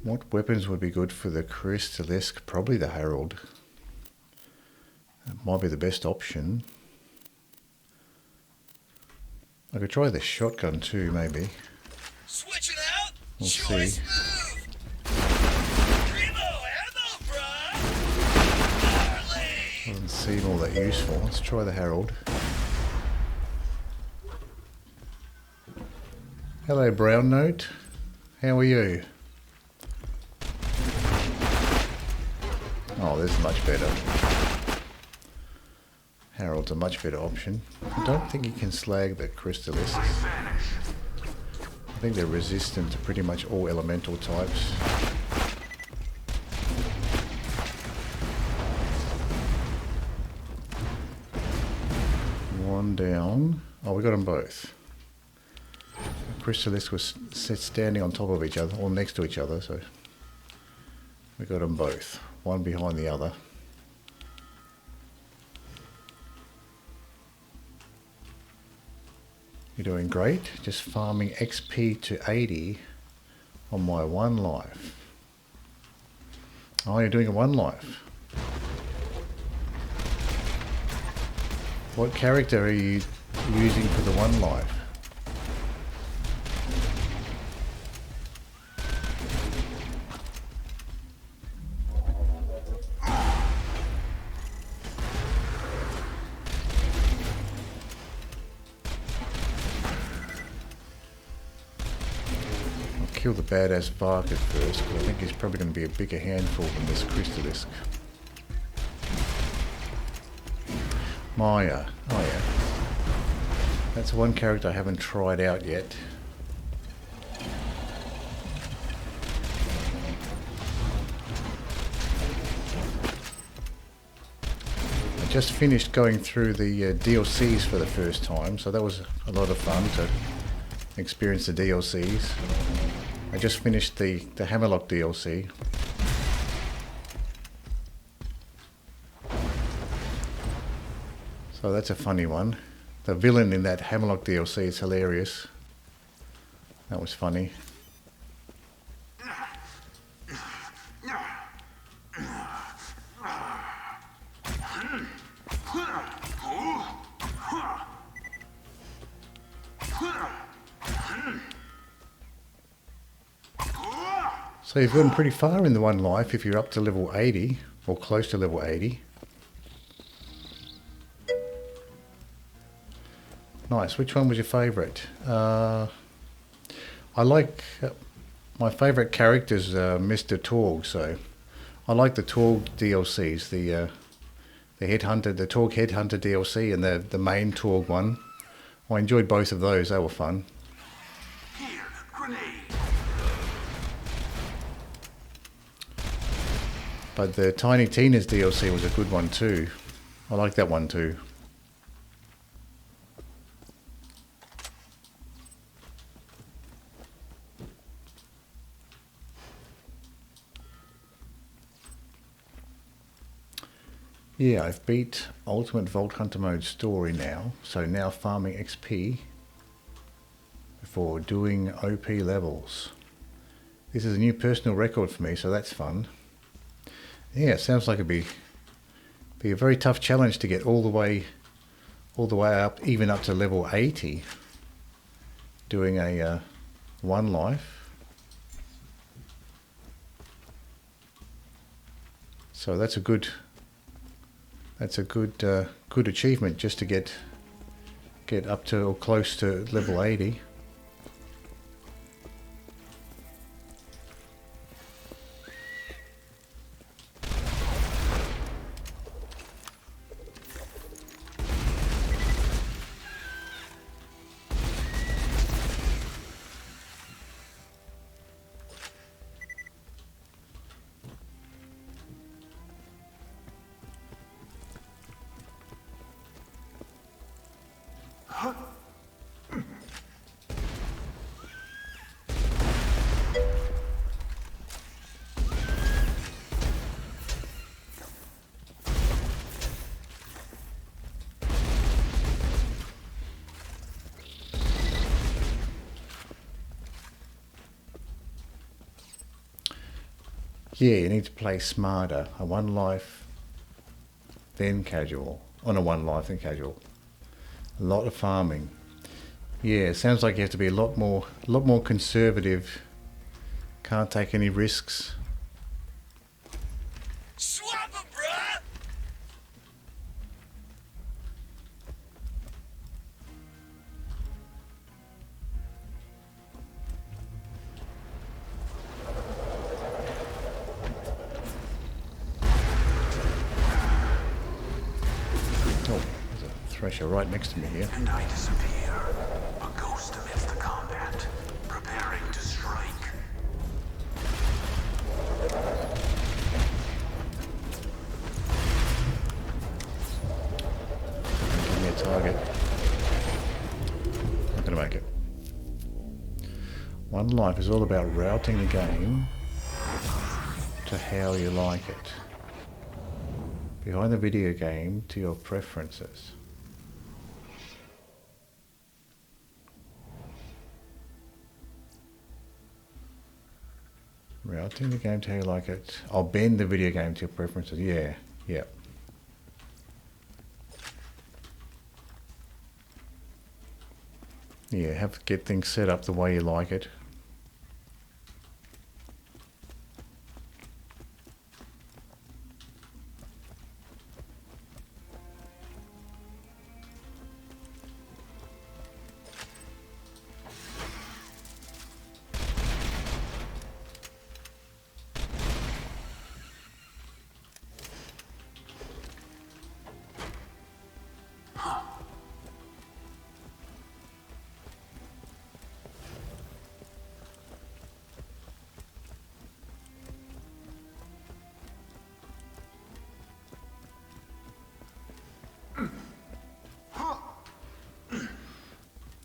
What weapons would be good for the crystalisk? Probably the Herald. That might be the best option. I could try the shotgun too, maybe. Switch it out. We'll Choice see. moved. Primo ammo, bruh. Gnarly. Doesn't seem all that useful. Let's try the Herald. Hello, Brown Note. How are you? Oh, this is much better. Herald's a much better option. I don't think you can slag the crystalisks. I think they're resistant to pretty much all elemental types. One down. Oh, we got them both. The crystalisk was standing on top of each other, or next to each other, so we got them both. One behind the other. You're doing great. Just farming XP to 80 on my 1 life. Oh, you're doing a 1 life. What character are you using for the 1 life? Kill the badass varkid first, because I think he's probably going to be a bigger handful than this crystalisk. Maya. Oh yeah. That's one character I haven't tried out yet. I just finished going through the DLCs for the first time, so that was a lot of fun to experience the DLCs. I just finished the Hammerlock DLC. So that's a funny one. The villain in that Hammerlock DLC is hilarious. That was funny. So you've gotten pretty far in the 1 life if you're up to level 80, or close to level 80. Nice. Which one was your favourite? I like... my favourite character's Mr. Torg, so... I like the Torg DLCs, the Headhunter, the Torg Headhunter DLC and the main Torg one. I enjoyed both of those, they were fun. Here, grenade. But the Tiny Tina's DLC was a good one too. I like that one too. Yeah, I've beat Ultimate Vault Hunter Mode story now, so now farming XP for doing OP levels. This is a new personal record for me, so that's fun. Yeah, it sounds like it'd be a very tough challenge to get all the way up, even up to level 80, doing a 1 life. So that's a good good achievement just to get up to or close to level 80. Yeah, you need to play smarter. A one life, then casual. On a one life, then casual. A lot of farming. Yeah, sounds like you have to be a lot more conservative. Can't take any risks. Swap 'em, bruh! Oh, there's a thresher right next to me here. And I disappear, a ghost amidst the combat, preparing to strike. Give me a target. Not gonna make it. One life is all about routing the game to how you like it. Behind the video game to your preferences. Routing the game to how you like it. I'll bend the video game to your preferences. Yeah, yeah. Yeah, have to get things set up the way you like it.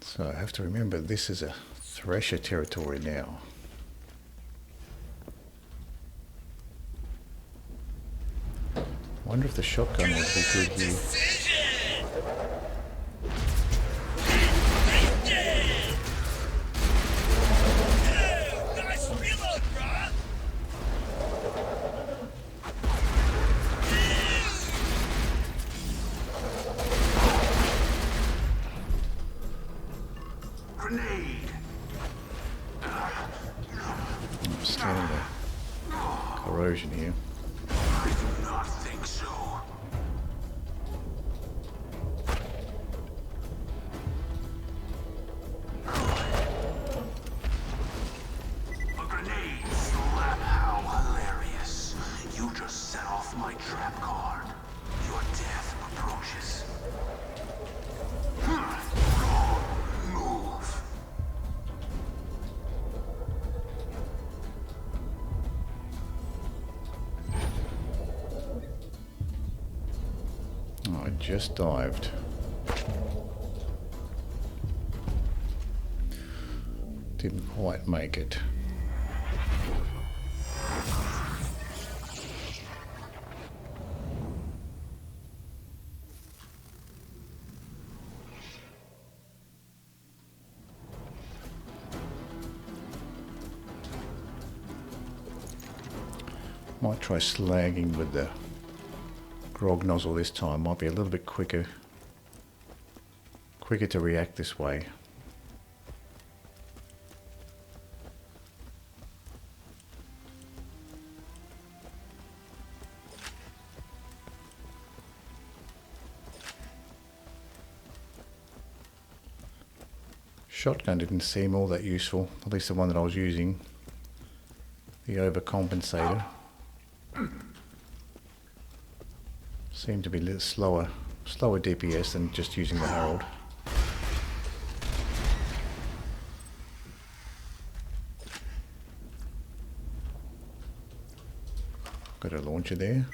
So I have to remember this is a thresher territory now. Wonder if the shotgun would be good here. Decision! Nice reload, bruh! Grenade! I'm standing there. Corrosion here. I do not think so. A grenade slap, how hilarious. You just set off my trap card. Your death approaches. Wrong move. Oh, I just dived. Didn't quite make it. Might try slagging with the grog nozzle this time. Might be a little bit quicker to react this way. Shotgun didn't seem all that useful, at least the one that I was using. The overcompensator seemed to be a little slower DPS than just using the Herald. Got a launcher there.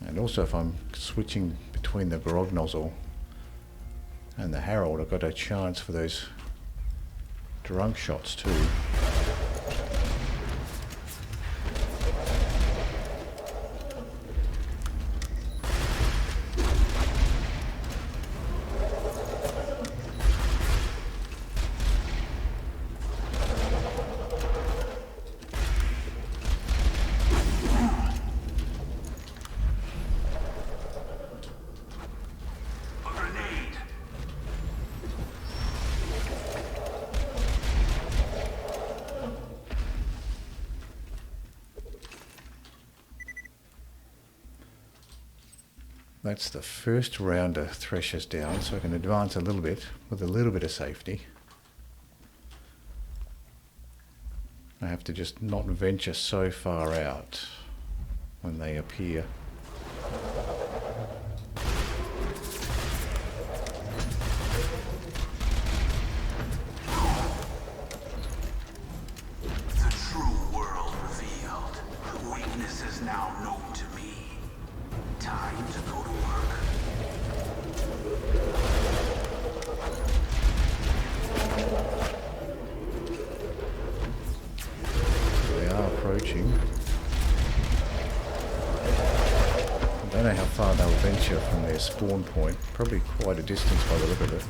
And also if I'm switching between the grog nozzle and the Herald, I've got a chance for those drunk shots too. That's the first rounder threshers down, so I can advance a little bit with a little bit of safety. I have to just not venture so far out when they appear. The true world revealed. Weakness is now known to me. Time to go to work. They are approaching. I don't know how far they'll venture from their spawn point. Probably quite a distance by the look of it.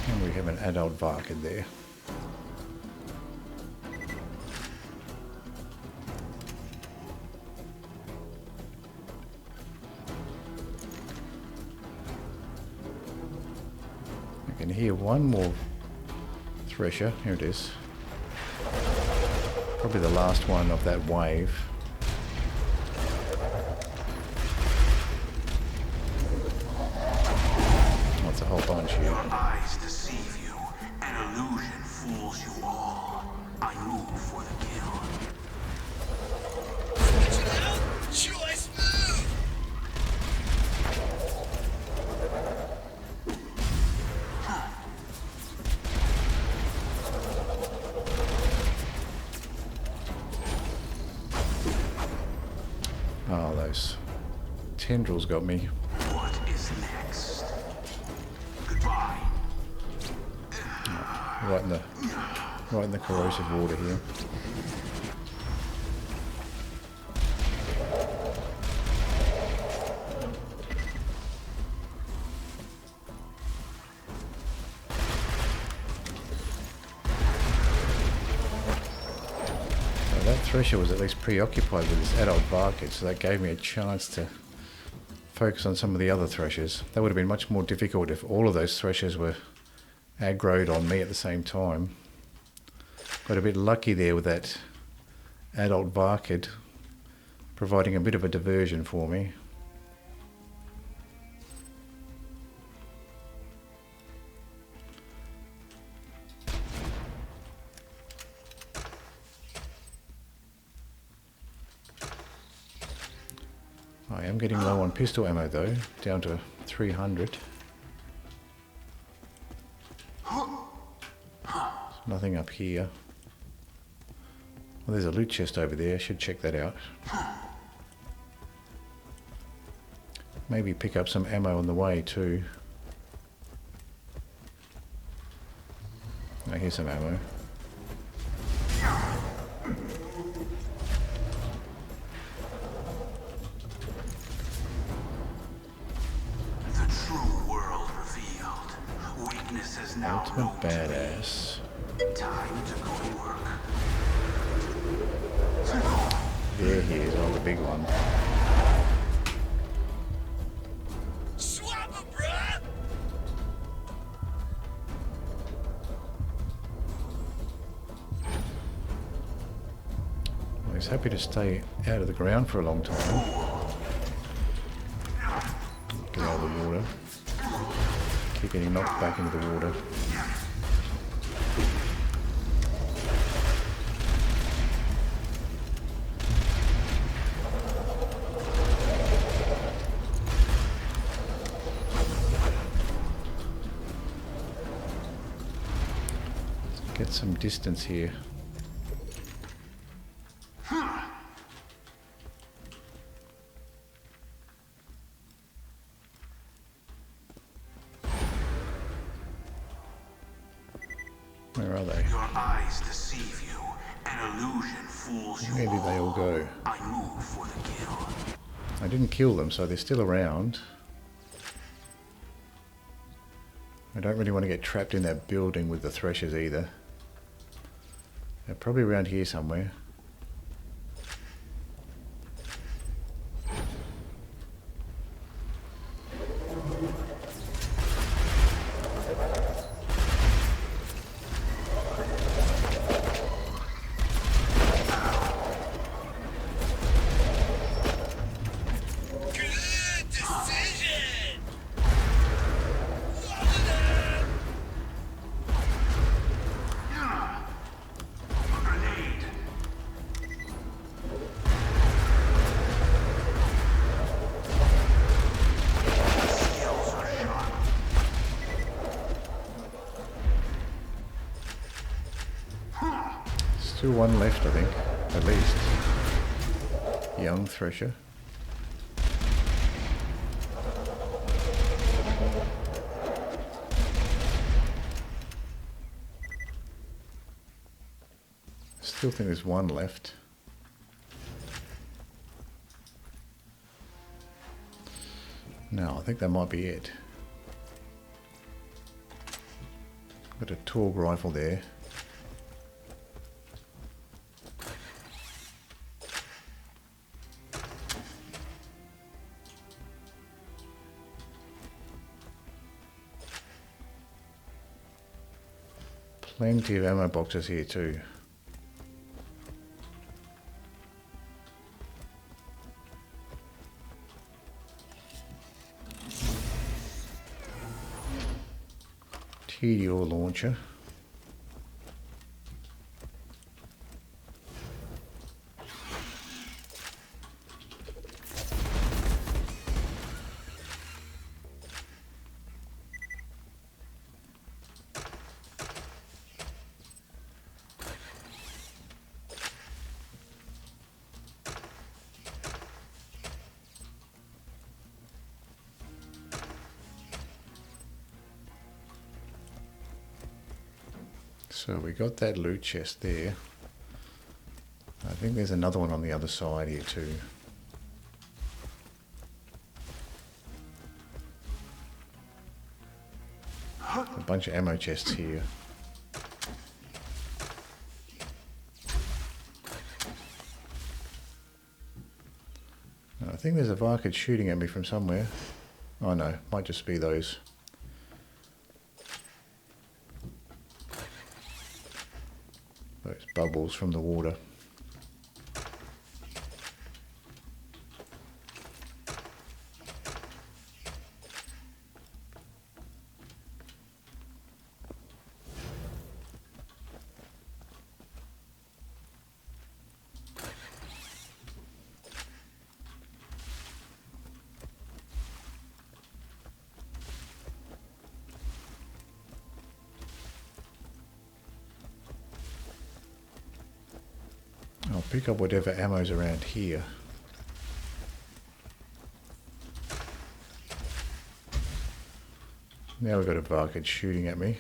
And we have an adult varkid there. I can hear one more thresher. Here it is. Probably the last one of that wave. Oh, it's a whole bunch here. Your eyes deceive you. An illusion fools you all. I move for the kill. Choice move! Oh, those tendrils got me. What is next? Goodbye. Right in the corrosive water here. That thresher was at least preoccupied with this adult varkid, so that gave me a chance to focus on some of the other threshers. That would have been much more difficult if all of those threshers were aggroed on me at the same time. Got a bit lucky there with that adult varkid providing a bit of a diversion for me. I am getting low on pistol ammo though, down to 300. Nothing up here. Well, there's a loot chest over there, I should check that out. Maybe pick up some ammo on the way too. Oh, here's some ammo. The true world revealed. Weakness is now Ultimate known to me. badass. Time to go to work. There he is, oh the big one. Swap 'em, bruh! Well, he's happy to stay out of the ground for a long time. Get out of the water. Keep getting knocked back into the water. Get some distance here. Where are they? Your eyes deceive you. An illusion fools you Where did they all go? I move for the kill. I didn't kill them, so they're still around. I don't really want to get trapped in that building with the threshers either. They're probably around here somewhere. Good decision! Follow them! A grenade. Skills are sharp. Still one left, I think, at least. Young Thresher. Still think there's one left. No, I think that might be it. Got a Torg rifle there. Plenty of ammo boxes here too. TDO launcher. So we got that loot chest there. I think there's another one on the other side here too. A bunch of ammo chests here. I think there's a varkid shooting at me from somewhere. Oh no, might just be those. Those bubbles from the water. I'll pick up whatever ammo's around here. Now we've got a varkid shooting at me.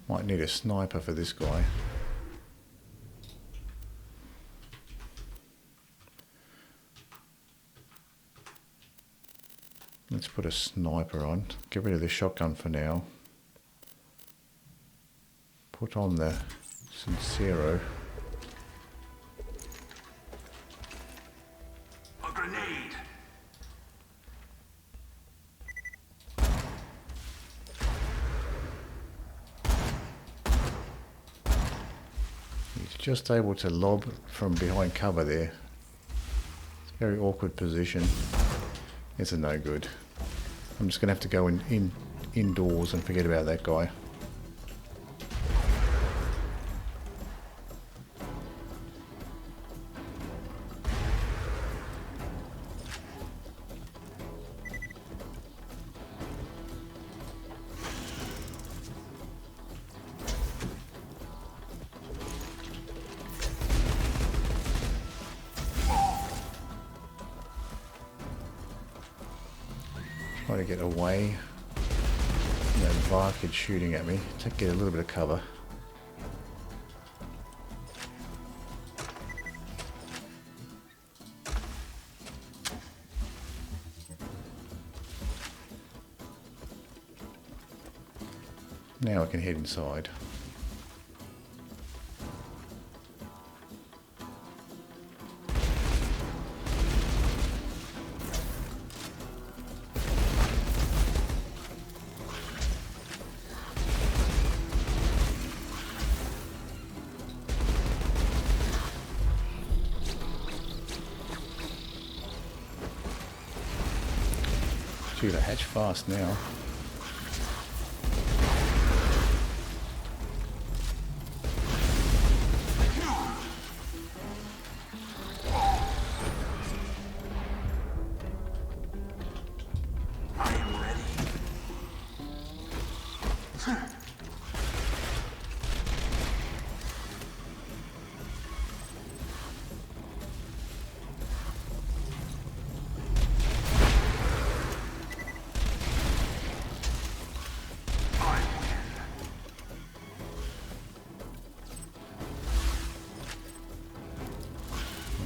Might need a sniper for this guy. Let's put a sniper on. Get rid of the shotgun for now. Put on the Zer0. A grenade. He's just able to lob from behind cover there. It's a very awkward position. It's a no good. I'm just going to have to go indoors and forget about that guy. Try to get away from that varkid shooting at me. Get a little bit of cover. Now I can head inside. Gee, they hatch fast now.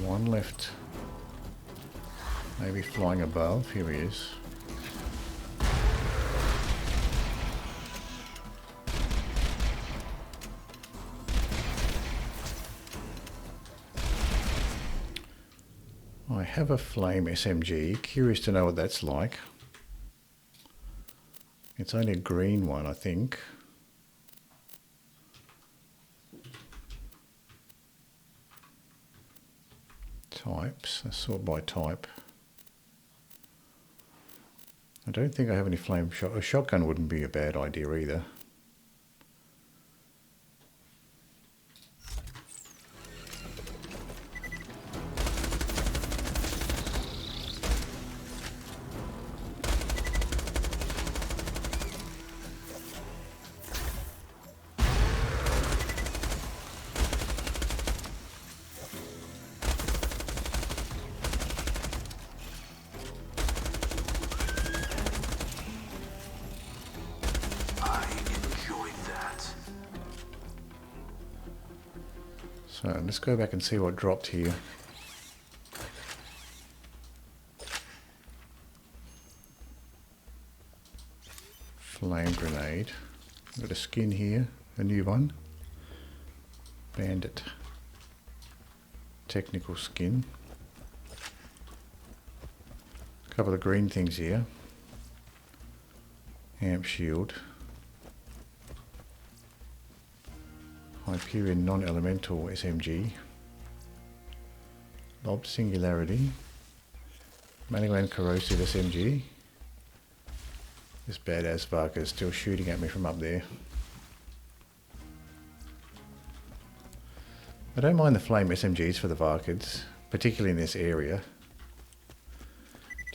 One left. Maybe flying above. Here he is. I have a flame SMG. Curious to know what that's like. It's only a green one, I think. Types, let's sort by type. I don't think I have any flame shot. A shotgun wouldn't be a bad idea either. So let's go back and see what dropped here. Flame grenade. Got a skin here, a new one. Bandit. Technical skin. A couple of green things here. Amp shield. Hyperion non-elemental SMG. Lob Singularity. Maniland corrosive SMG. This badass varkid is still shooting at me from up there. I don't mind the flame SMGs for the varkids, particularly in this area.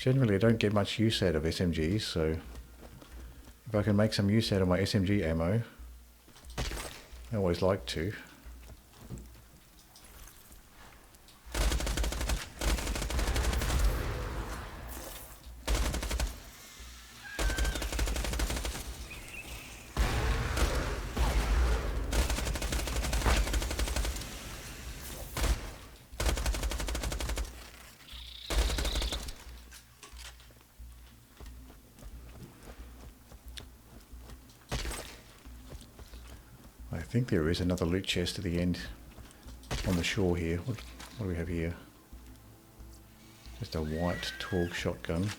Generally I don't get much use out of SMGs, so if I can make some use out of my SMG ammo, I always like to. I think there is another loot chest at the end on the shore here. What do we have here? Just a white Torg shotgun.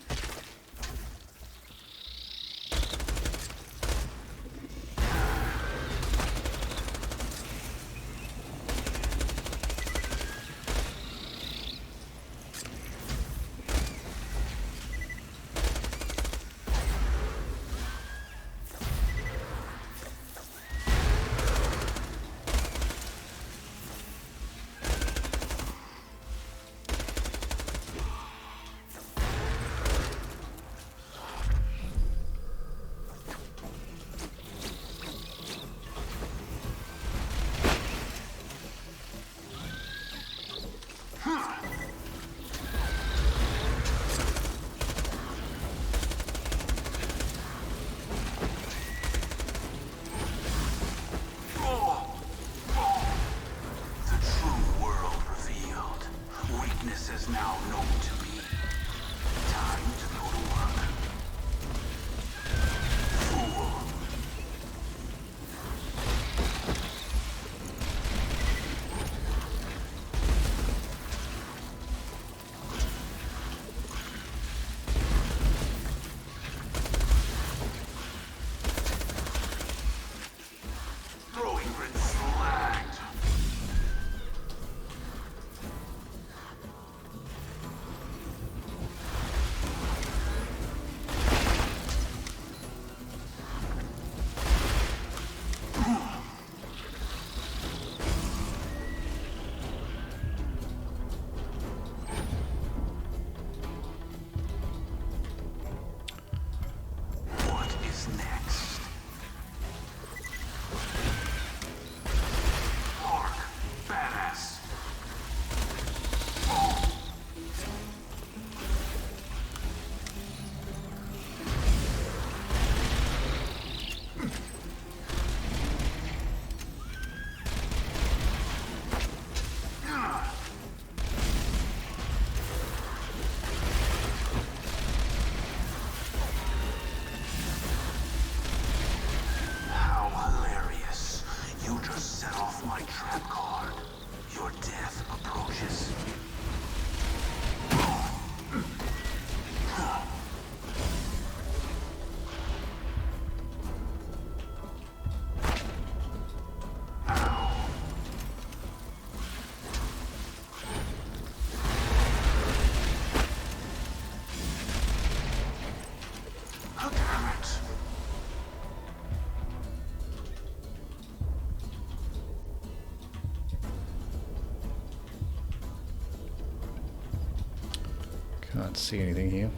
Can't see anything here.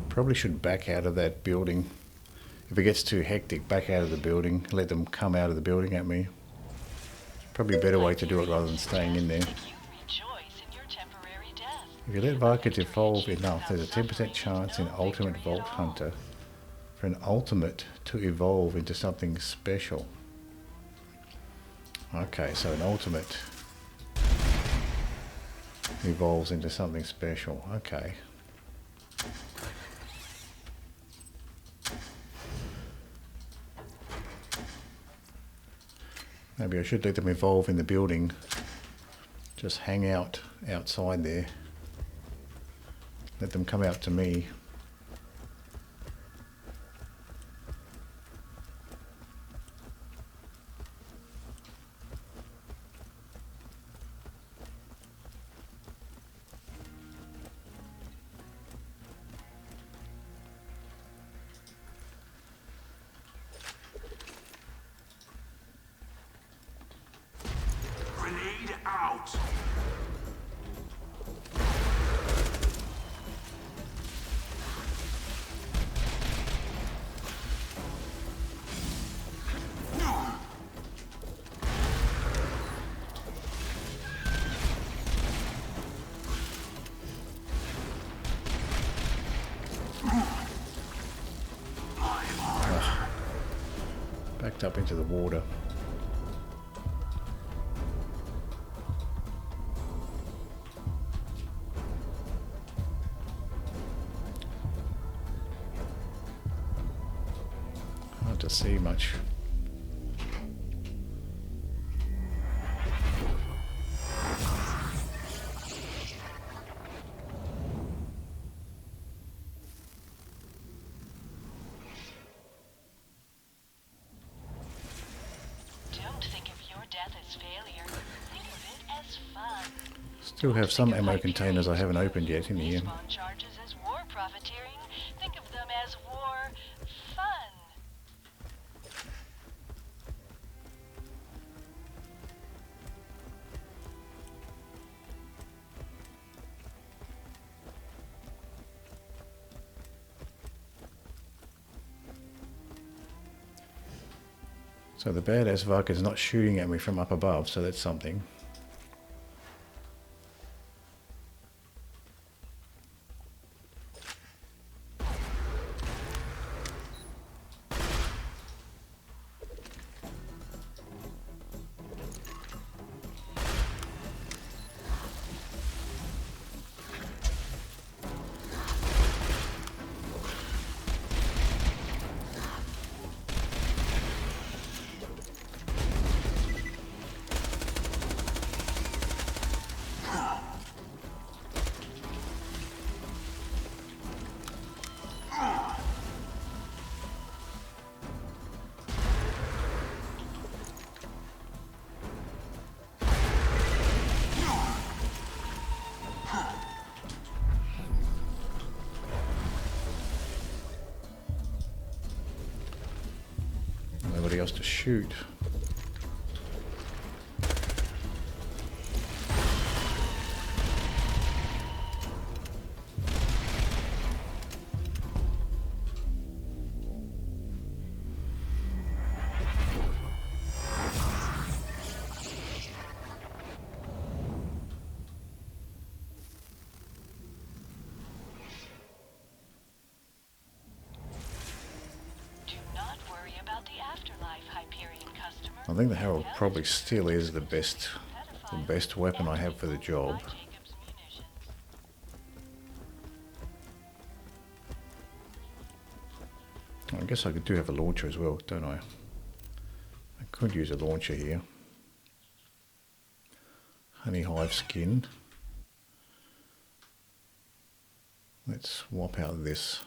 Probably should back out of that building. If it gets too hectic, back out of the building, let them come out of the building at me. Probably a better way to do it rather than staying in there. If you let varkids evolve enough, there's a 10% chance in Ultimate Vault Hunter for an ultimate to evolve into something special. Okay, so an ultimate evolves into something special. Okay. Maybe I should let them evolve in the building. Just hang out outside there. Let them come out to me. Grenade out! Backed up into the water. Hard to see much. Still have some ammo containers I haven't opened yet in here. Think of them as war fun. So the badass vark is not shooting at me from up above, so that's something. Nobody else to shoot. I think the Herald probably still is the best weapon I have for the job. I guess I do have a launcher as well, don't I? I could use a launcher here. Honey hive skin. Let's swap out this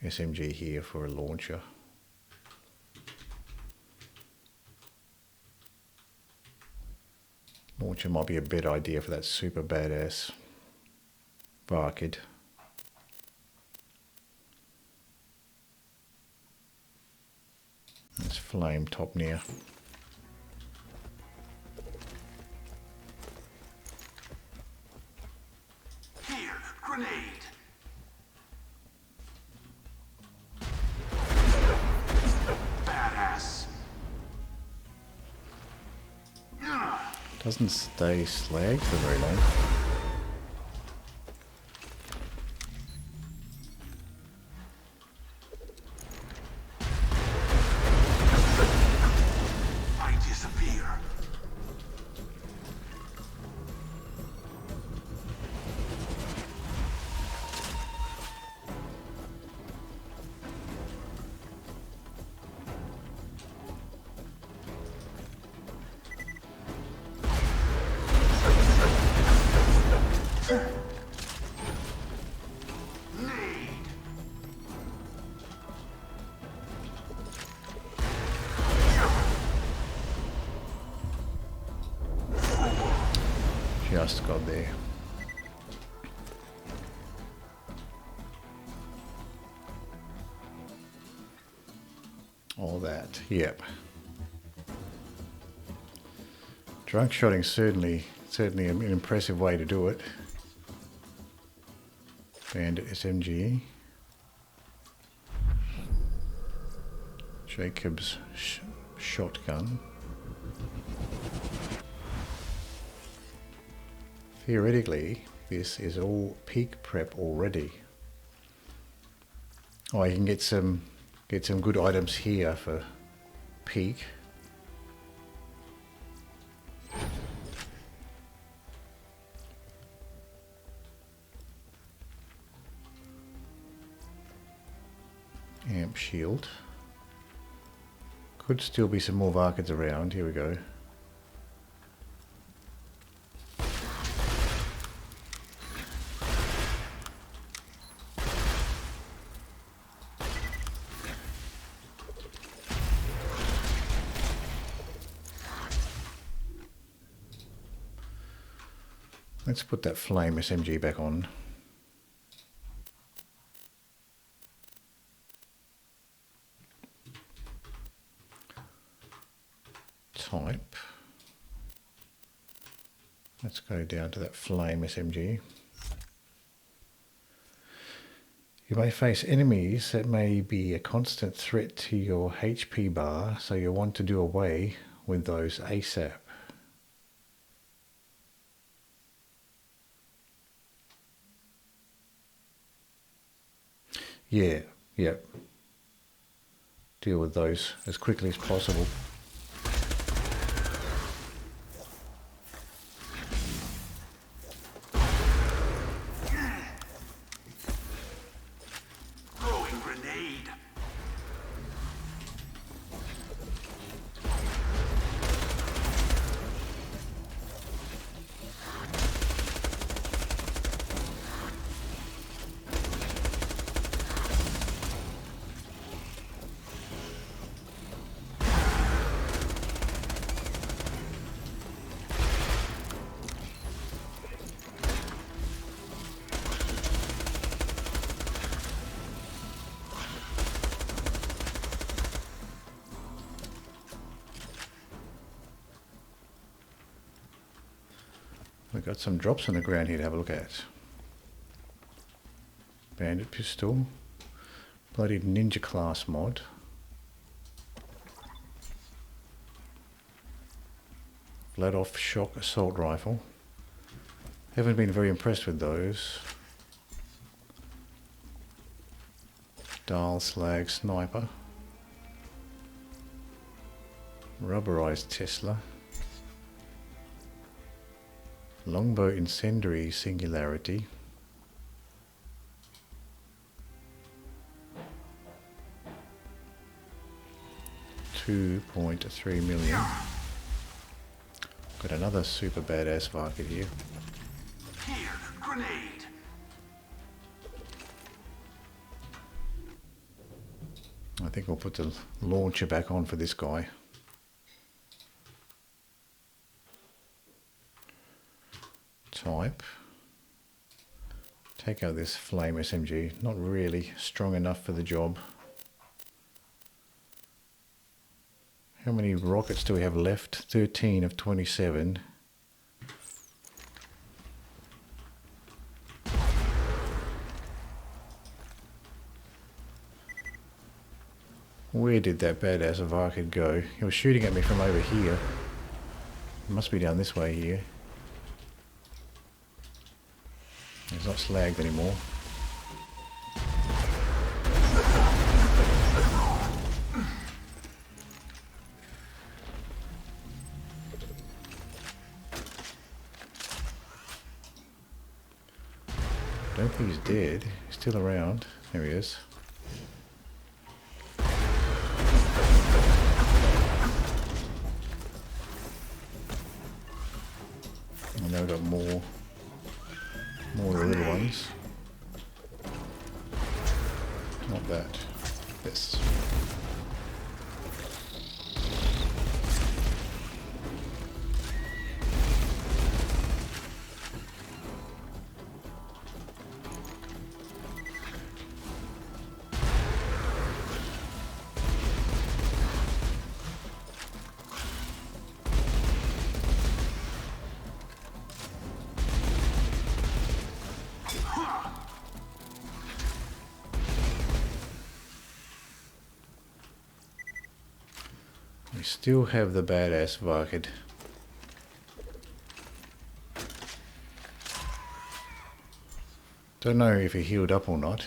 SMG here for a launcher. Launcher might be a better idea for that super badass varkid. flame top near. Here, grenade. Badass. Doesn't stay slag for very long. I disappear. Just got there. All that, yep. Drunk shotting certainly an impressive way to do it. Bandit SMG. Jacob's shotgun. Theoretically, this is all peak prep already. Oh, you can get some good items here for peak. Amp shield. Could still be some more varkids around. Here we go. Let's put that flame SMG back on. Type. Let's go down to that flame SMG. You may face enemies that may be a constant threat to your HP bar, so you'll want to do away with those ASAP. Yeah, yep. Deal with those as quickly as possible. Throwing grenade. We've got some drops on the ground here to have a look at. Bandit pistol. Bloody ninja class mod. Vladoff shock assault rifle. Haven't been very impressed with those. Dial slag sniper. Rubberized Tesla. Longbow incendiary singularity. $2.3 million. Got another super badass varkid here. Here, grenade. I think we'll put the launcher back on for this guy. Type. Take out this flame SMG. Not really strong enough for the job. How many rockets do we have left? 13 of 27. Where did that badass varkid go? He was shooting at me from over here. It must be down this way here. It's not slagged anymore. I don't think he's dead. He's still around. There he is. And now we've got more of the little ones. Not that. This. We still have the badass varkid. Don't know if he healed up or not,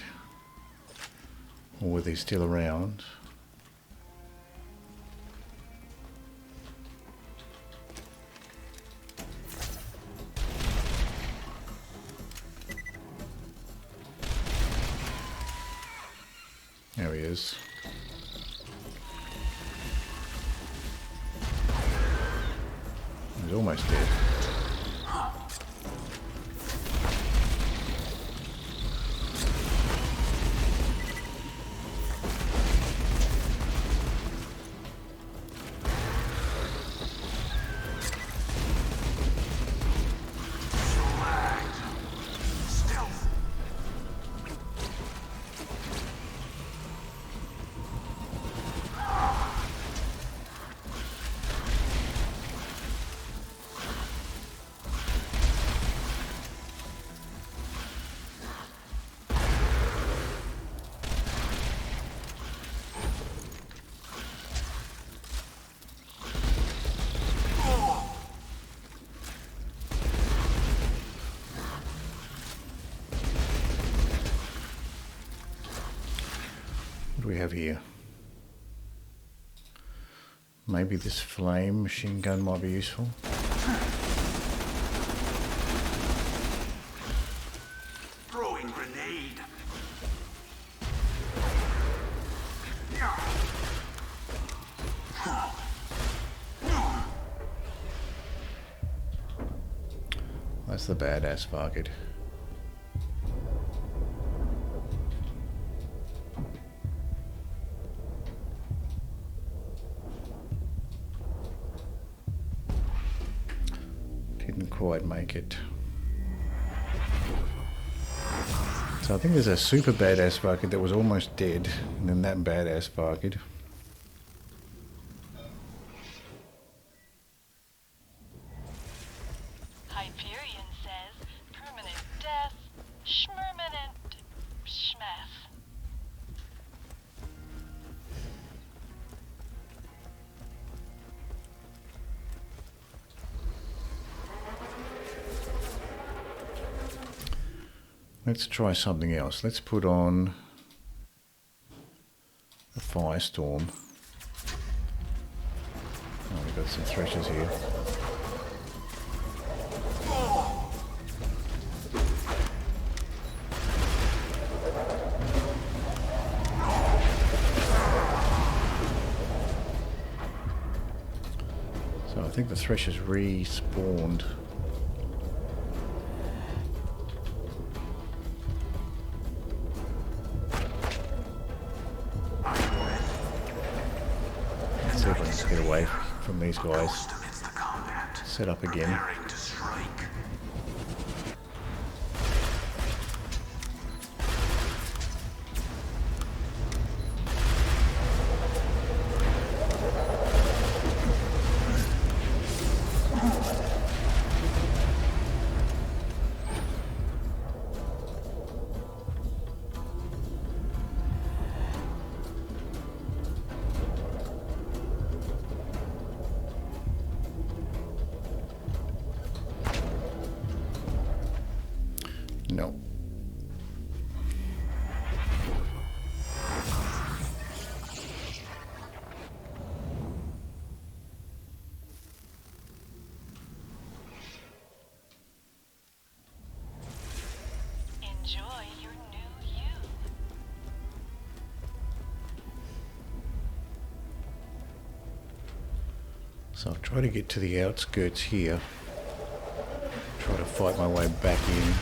or whether he's still around. There he is. He's almost dead. What do we have here? Maybe this flame machine gun might be useful. Throwing grenade. That's the badass varkid. Didn't quite make it. So I think there's a super badass varkid that was almost dead, and then that badass varkid. Hyperion says permanent death, schmermanent schmeth. Let's try something else. Let's put on a firestorm. Oh, we've got some threshers here. So I think the threshers respawned. Let's see if I can get away from these guys. Set up again. So I'll try to get to the outskirts here. Try to fight my way back in.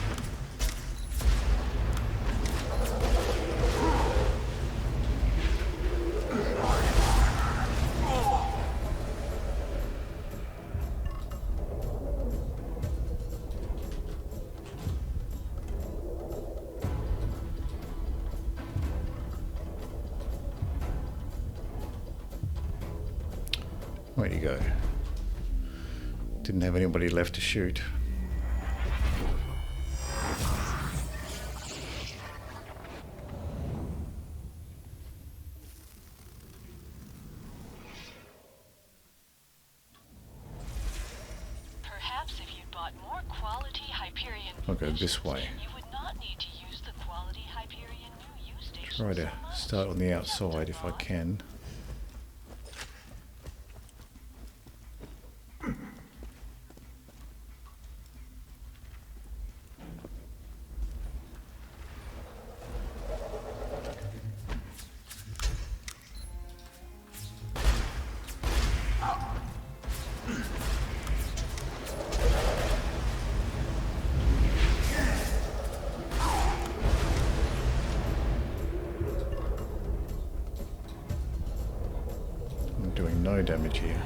Where'd you go? Didn't have anybody left to shoot. Perhaps if you bought more quality Hyperion I'll go munitions, this way. you would not need to use the quality Hyperion new use station Try to so much. start on the outside if I can. Doing no damage here.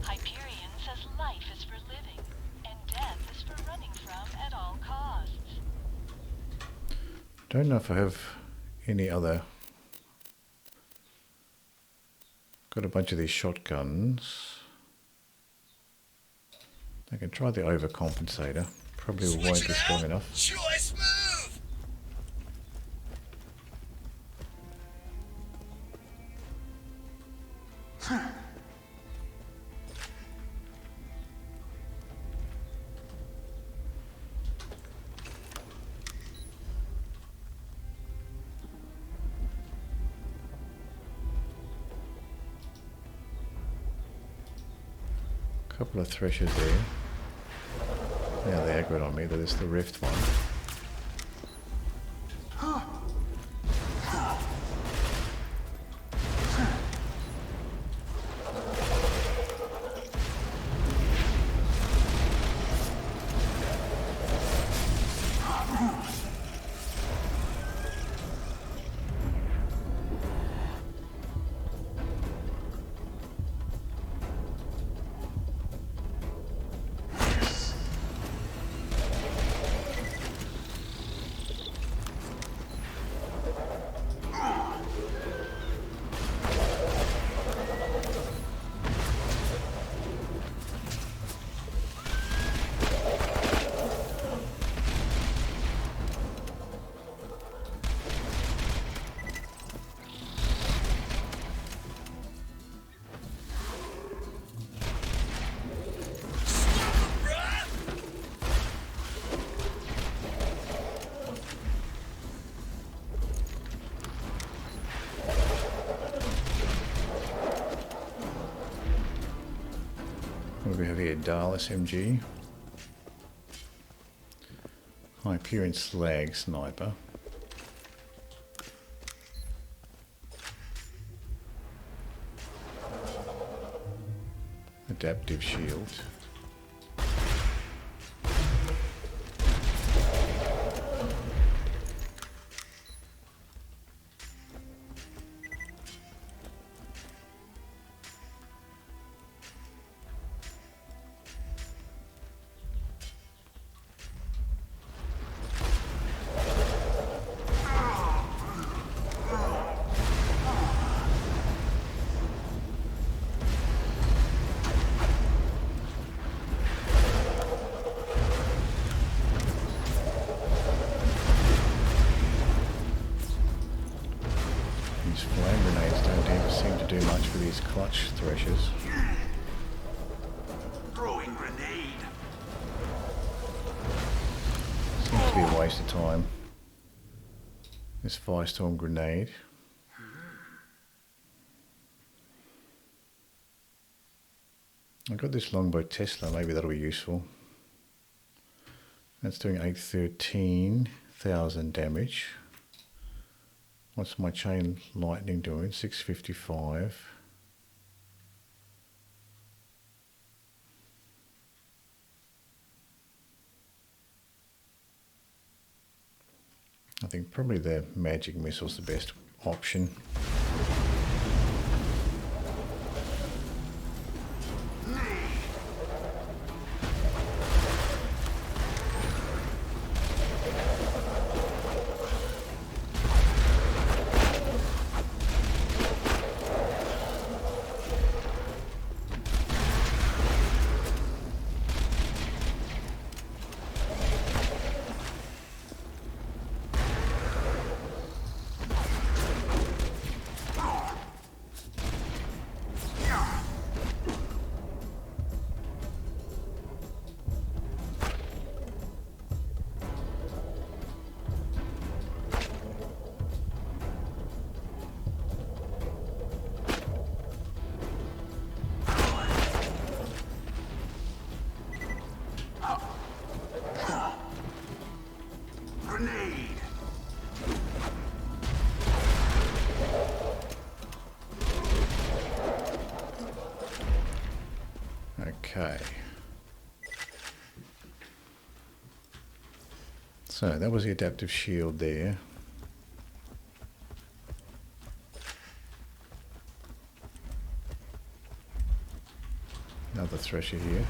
Hyperion says life is for living, and death is for running from at all costs. Don't know if I have any other. Got a bunch of these shotguns. I can try the overcompensator. Probably won't Switch be it strong out. enough. Choice move. Couple of threshers there. Now they aggroed on me. That is the rift one. What do we have here? Dahl SMG. Hyperion Slag Sniper. Adaptive Shield. These flame grenades don't seem to do much for these clutch threshers. Throwing grenade. waste of time. This firestorm grenade. I got this longbow Tesla, maybe that'll be useful. That's doing 813,000 damage. What's my chain lightning doing? 655. I think probably the magic missile's the best option. Okay. So that was the adaptive shield there. Another thresher here.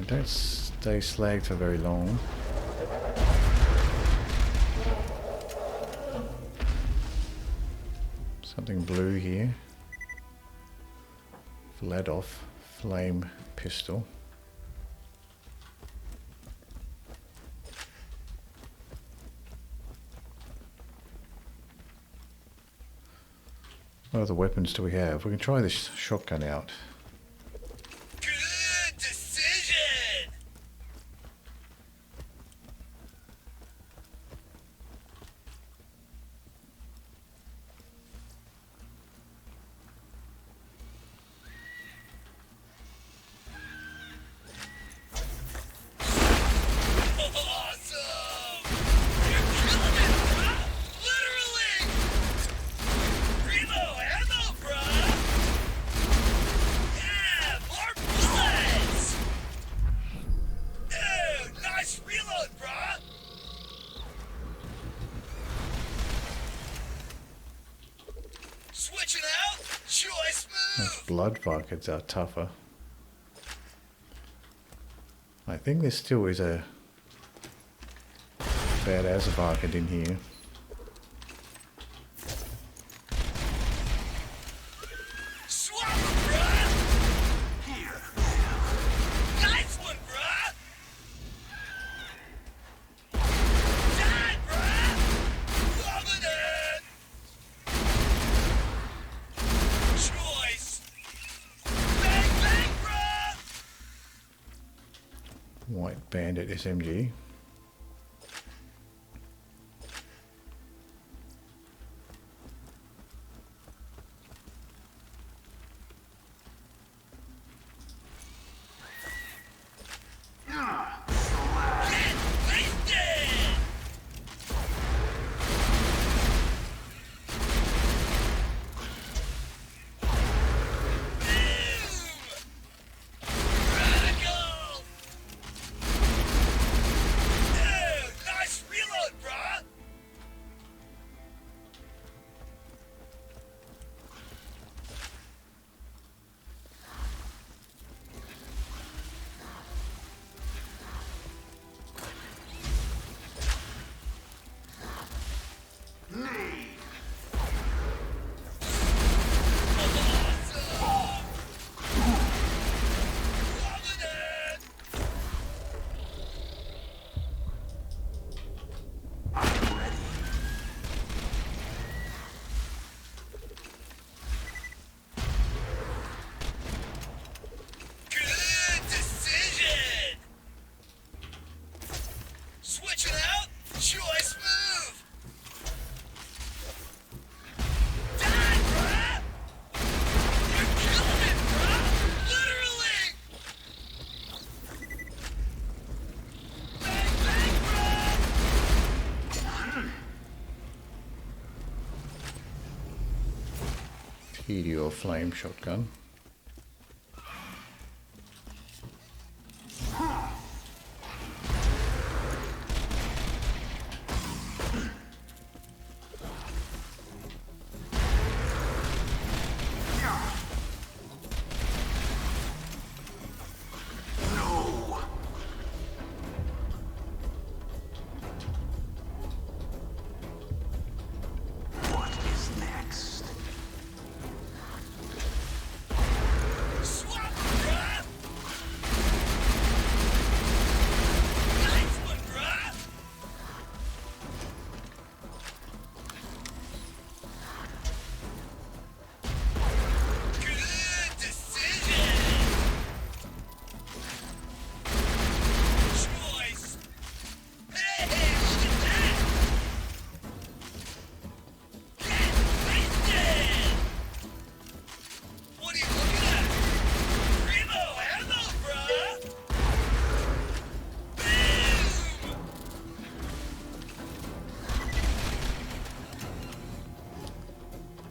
Don't stay slagged for very long. Something blue here. Vladoff flame pistol. What other weapons do we have? We can try this shotgun out. Good decision! Awesome! You're killing it, bruh! Literally! Primo ammo, bruh! Yeah, more bullets! Dude, nice reload, bruh! Switching out? Choice Those move! blood varkids are tougher. I think there still is a badass varkid in here. Swap 'em, bruh! Here. Nice one, bruh! Die, bruh! Loving it! Choice! Bang, bang, bruh! White Bandit SMG. Get wasted! Boom! Radical! Helio flame shotgun.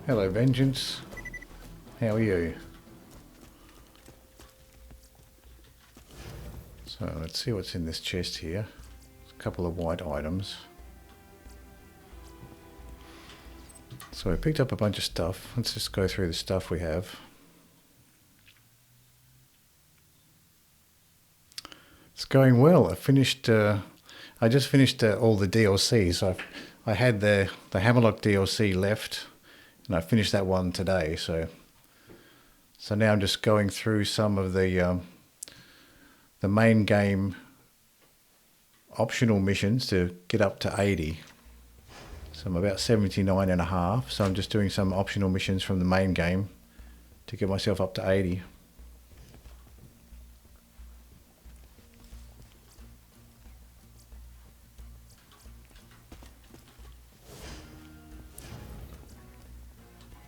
Hello, Vengeance. How are you? So let's see what's in this chest here. A couple of white items. So I picked up a bunch of stuff. Let's just go through the stuff we have. It's going well. I just finished all the DLCs. I had the Hammerlock DLC left. And I finished that one today, so now I'm just going through some of the main game optional missions to get up to 80. So I'm about 79.5, so I'm just doing some optional missions from the main game to get myself up to 80.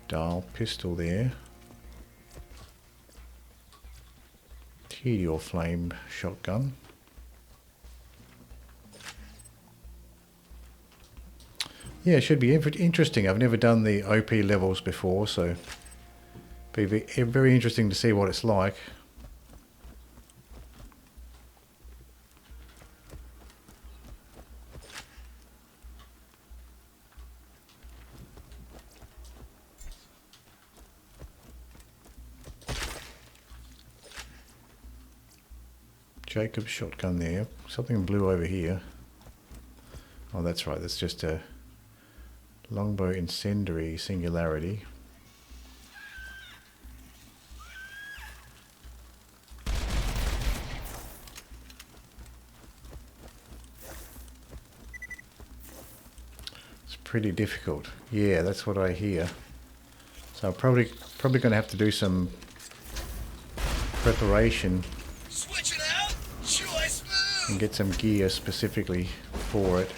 Dial pistol there. Helio flame shotgun. Yeah, it should be interesting. I've never done the OP levels before, so it'll be very interesting to see what it's like. Jacob's shotgun there. Something blue over here. Oh, that's right. That's just a longbow incendiary singularity. It's pretty difficult. Yeah, that's what I hear. So I'm probably going to have to do some preparation and get some gear specifically for it.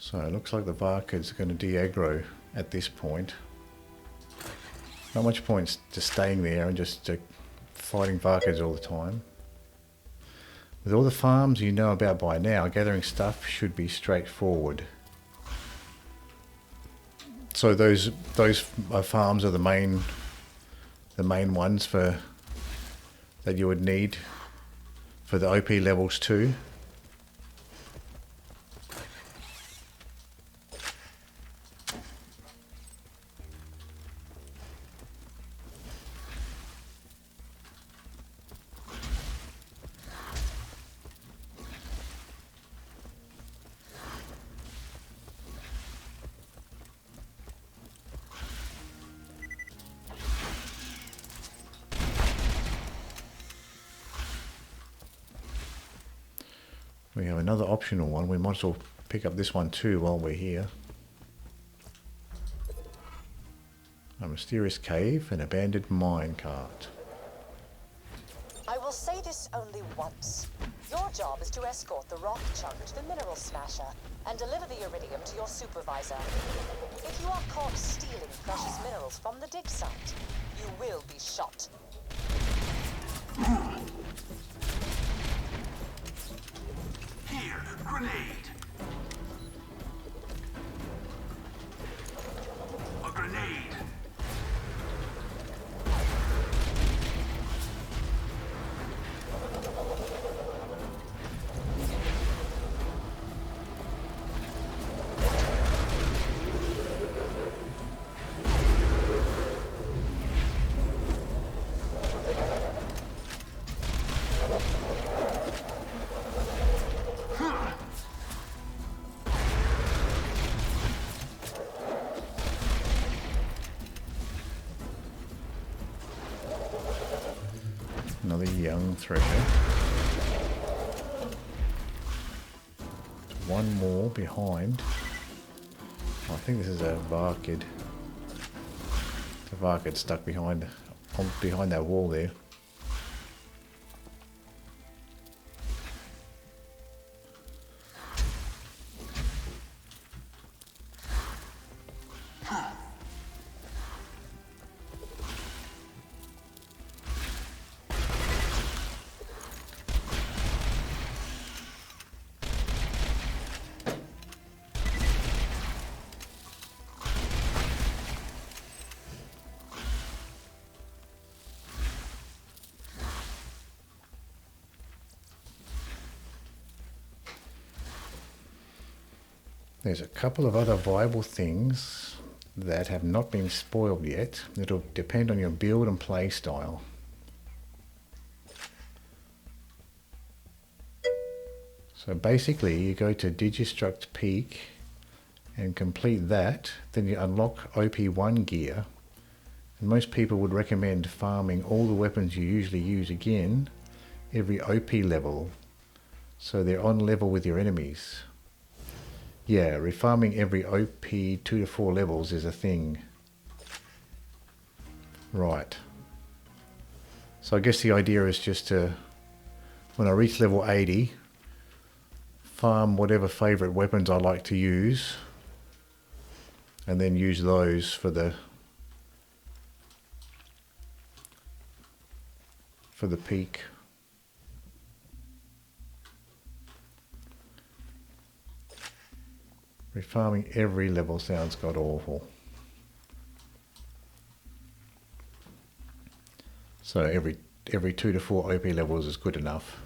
So it looks like the varkids are going to de-aggro at this point. Not much point just staying there and just fighting varkids all the time. With all the farms you know about by now, gathering stuff should be straightforward. So those farms are the main ones that you would need for the OP levels too. We have another optional one. We might as well pick up this one too while we're here. A mysterious cave, an abandoned minecart. I will say this only once. Your job is to escort the rock chunk to the mineral smasher and deliver the iridium to your supervisor. If you are caught stealing precious minerals from the dig site, you will be shot. Here, grenade. A grenade. Another young treasure. One more behind. I think this is a varkid. The varkid stuck behind that wall there. There's a couple of other viable things that have not been spoiled yet. It'll depend on your build and play style. So basically you go to Digistruct Peak and complete that, then you unlock OP1 gear. And most people would recommend farming all the weapons you usually use again every OP level, so they're on level with your enemies. Yeah, refarming every OP 2 to 4 levels is a thing. Right. So I guess the idea is just to, when I reach level 80, farm whatever favourite weapons I like to use, and then use those for the peak. Refarming every level sounds god awful. So every 2 to 4 OP levels is good enough.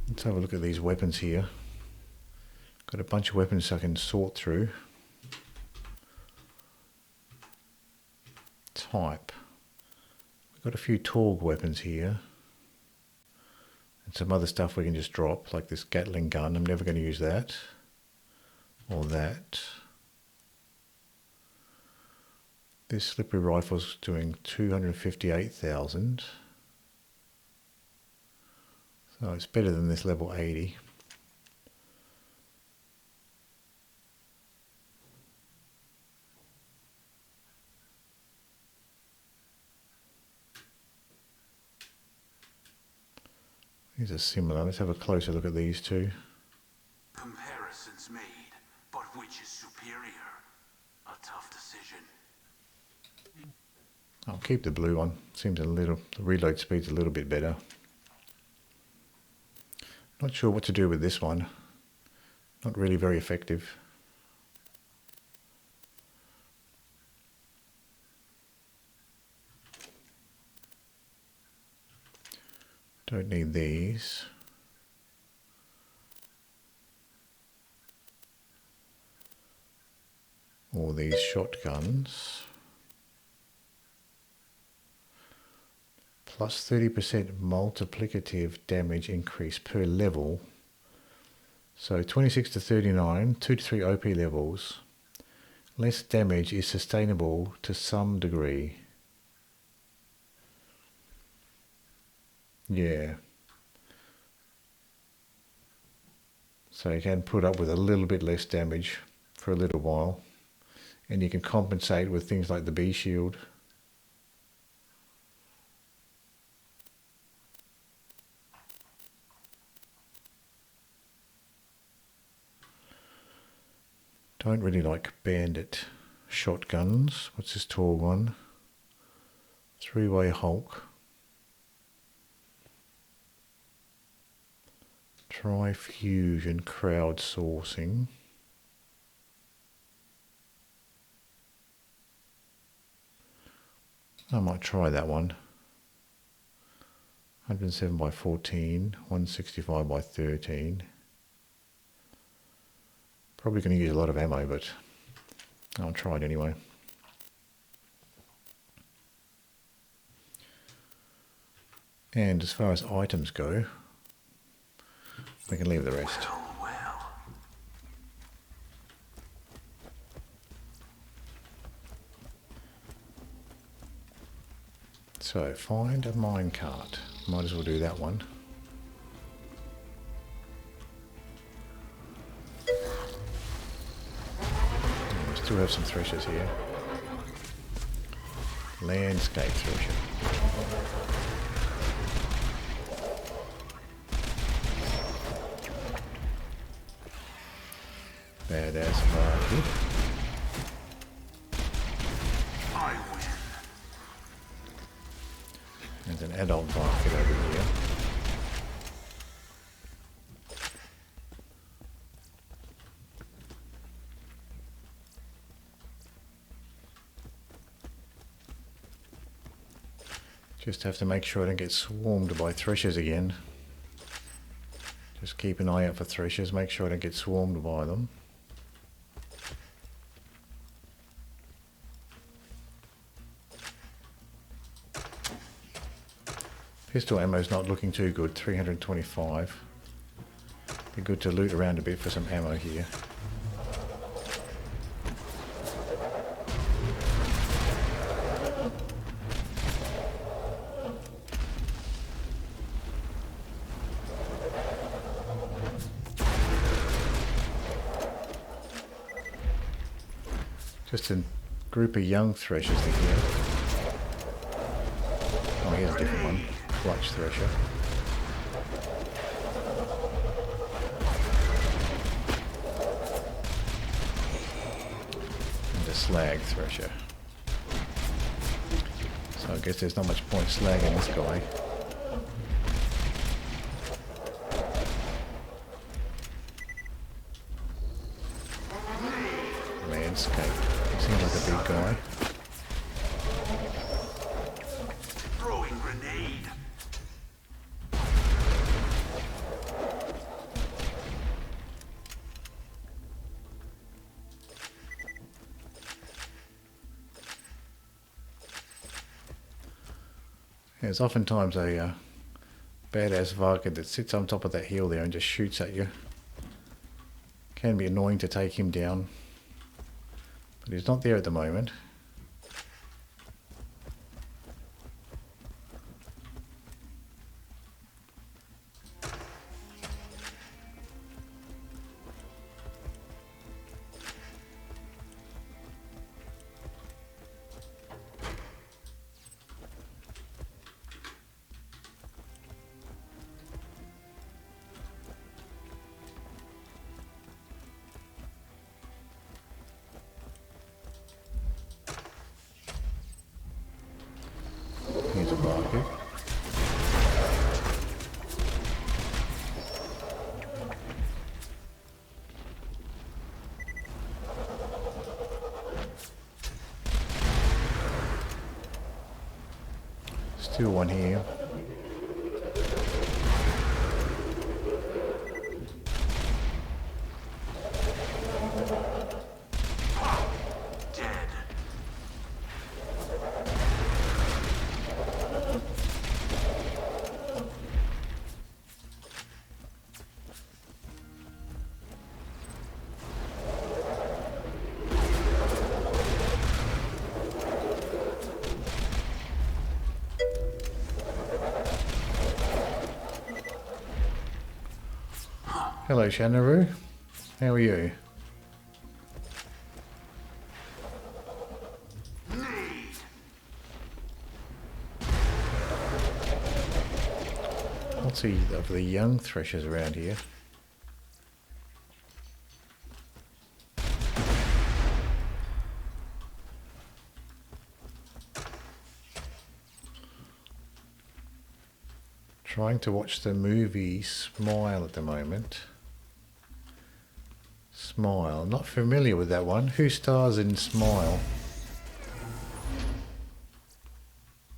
Let's have a look at these weapons here. Got a bunch of weapons I can sort through. Type. We've got a few Torg weapons here. And some other stuff we can just drop, like this Gatling gun. I'm never going to use that. Or that. This slippery rifle's doing 258,000. So it's better than this level 80. These are similar. Let's have a closer look at these two. Comparisons made, but which is superior? A tough decision. I'll keep the blue one. Seems the reload speed's a little bit better. Not sure what to do with this one. Not really very effective. Don't need these. Or these shotguns. Plus 30% multiplicative damage increase per level. So 26 to 39, 2 to 3 OP levels. Less damage is sustainable to some degree. Yeah. So you can put up with a little bit less damage for a little while. And you can compensate with things like the bee shield. Don't really like bandit shotguns. What's this tall one? Three-way Hulk. Try fusion crowdsourcing. I might try that one. 107 by 14, 165 by 13. Probably going to use a lot of ammo, but I'll try it anyway. And as far as items go, we can leave the rest. Well. So, find a minecart. Might as well do that one. We still have some threshers here. Landscape thresher. Badass varkid. I win. There's an adult varkid over here. Just have to make sure I don't get swarmed by threshers again. Just keep an eye out for threshers, make sure I don't get swarmed by them. Pistol ammo's not looking too good, 325. Be good to loot around a bit for some ammo here. Just a group of young threshers in here. Oh, here's a different one. Clutch thresher. And a slag thresher. So I guess there's not much point slagging this guy. Landscape. He seems like a big guy. Throwing grenade. There's oftentimes a badass varkid that sits on top of that hill there and just shoots at you. Can be annoying to take him down, but he's not there at the moment. Here's a varkid. Still one here. Dead. Hello, Shanaru. How are you? Lots of the young threshers around here. Trying to watch the movie Smile at the moment. Smile. Not familiar with that one. Who stars in Smile?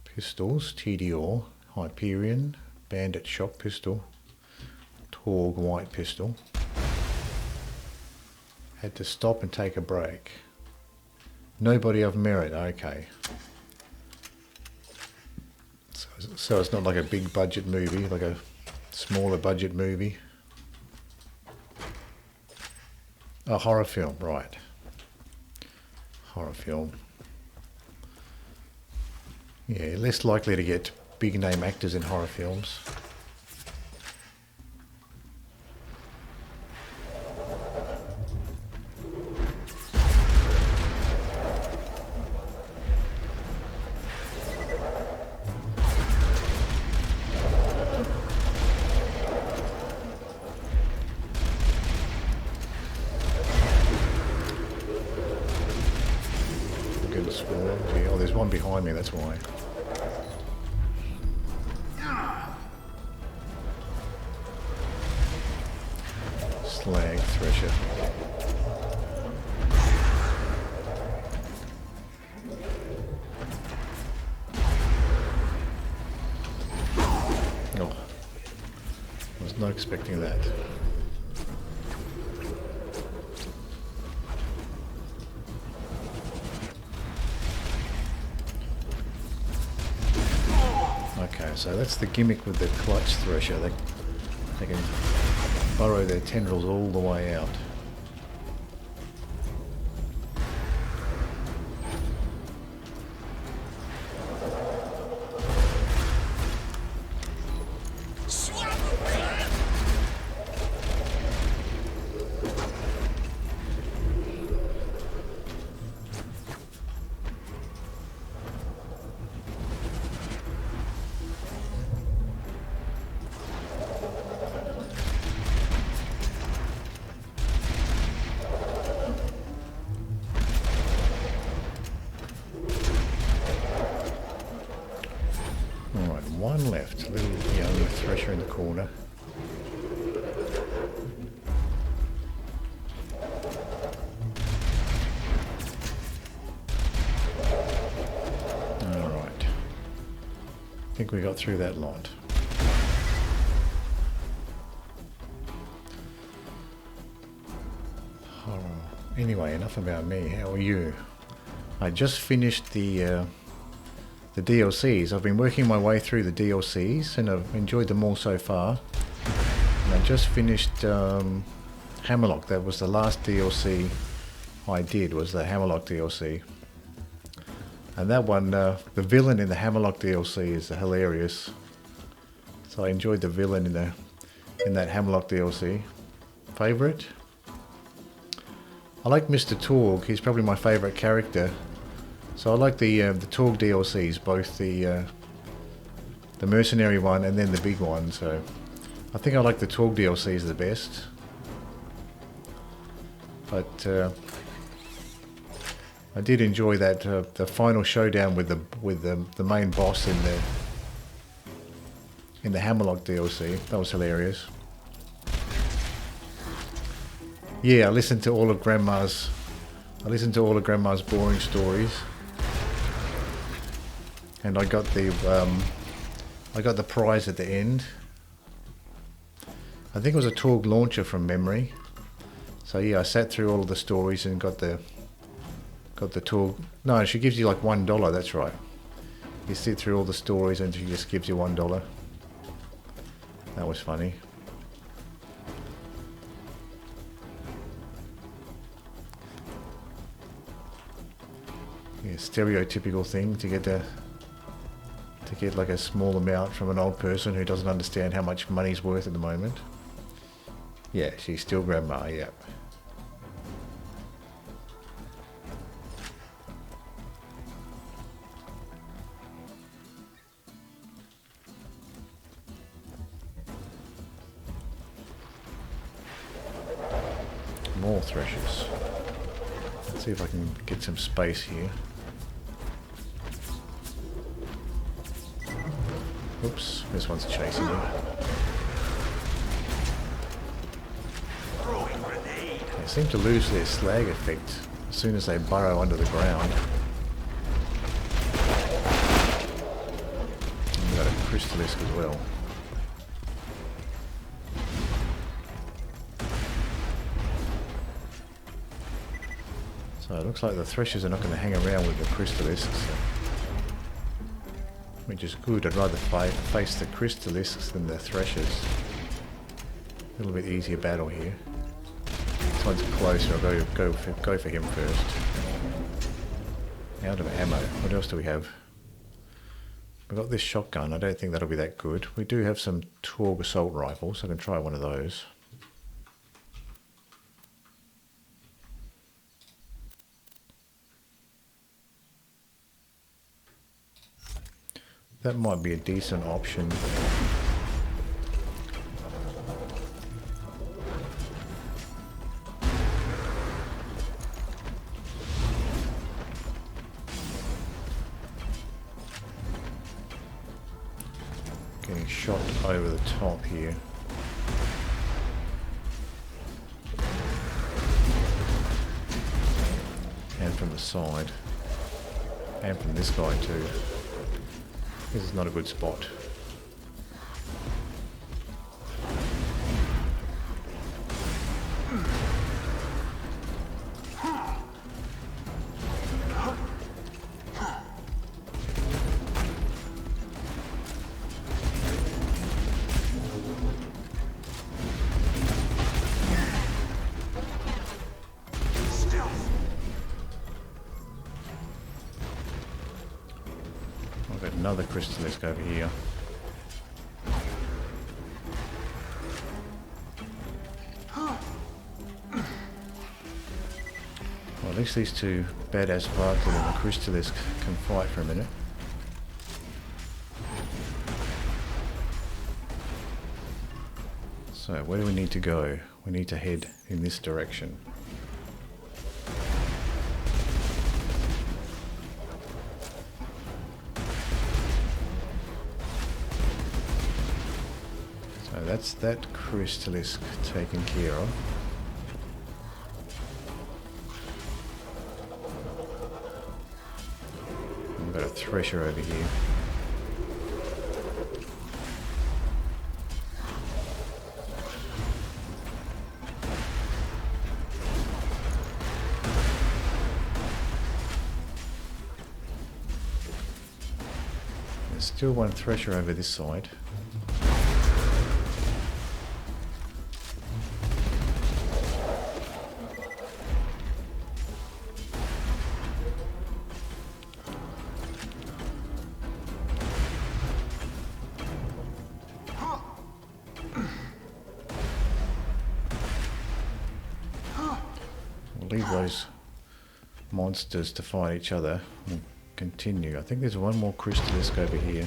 Pistols. TDR. Hyperion. Bandit Shock Pistol. Torg White Pistol. Had to stop and take a break. Nobody of Merit. Okay. So it's not like a big budget movie, like a smaller budget movie. A horror film, right. Horror film. Yeah, less likely to get big name actors in horror films. Oh, there's one behind me, that's why. Slag Thresher. Oh, I was not expecting that. Okay, so that's the gimmick with the clutch thresher. They can burrow their tendrils all the way out. One left, little young thresher in the corner. Alright. I think we got through that lot. Oh, anyway, enough about me. How are you? I just finished the DLCs. I've been working my way through the DLCs and I've enjoyed them all so far. And I just finished Hammerlock. That was the last DLC I did, was the Hammerlock DLC. And that one, the villain in the Hammerlock DLC is hilarious. So I enjoyed the villain in that Hammerlock DLC. Favorite? I like Mr. Torg. He's probably my favorite character. So I like the Torg DLCs, both the mercenary one and then the big one. So I think I like the Torg DLCs the best. But I did enjoy that the final showdown with the main boss in the Hammerlock DLC. That was hilarious. Yeah, I listened to all of Grandma's boring stories. And I got the prize at the end. I think it was a Torg launcher from memory. So yeah, I sat through all of the stories and got the Torg. No, she gives you like $1. That's right. You sit through all the stories and she just gives you $1. That was funny. Yeah, stereotypical thing to get like a small amount from an old person who doesn't understand how much money's worth at the moment. Yeah, she's still grandma, yep. More threshers. Let's see if I can get some space here. Oops, this one's chasing me. They seem to lose their slag effect as soon as they burrow under the ground. And we've got a crystalisk as well. So it looks like the threshers are not going to hang around with the crystalisks, which is good. I'd rather face the crystalisks than the threshers. A little bit easier battle here. This one's closer. I'll go for him first. Out of ammo. What else do we have? We've got this shotgun. I don't think that'll be that good. We do have some Torg assault rifles. I can try one of those. That might be a decent option. Getting shot over the top here. And from the side. And from this guy too. This is not a good spot. Another crystalisk over here. Well, at least these two badass varkid and the crystalisk can fight for a minute. So where do we need to go? We need to head in this direction. That's that crystalisk taken care of. We've got a thresher over here. There's still one thresher over this side. Leave those monsters to fight each other and continue. I think there's one more crystalisk over here.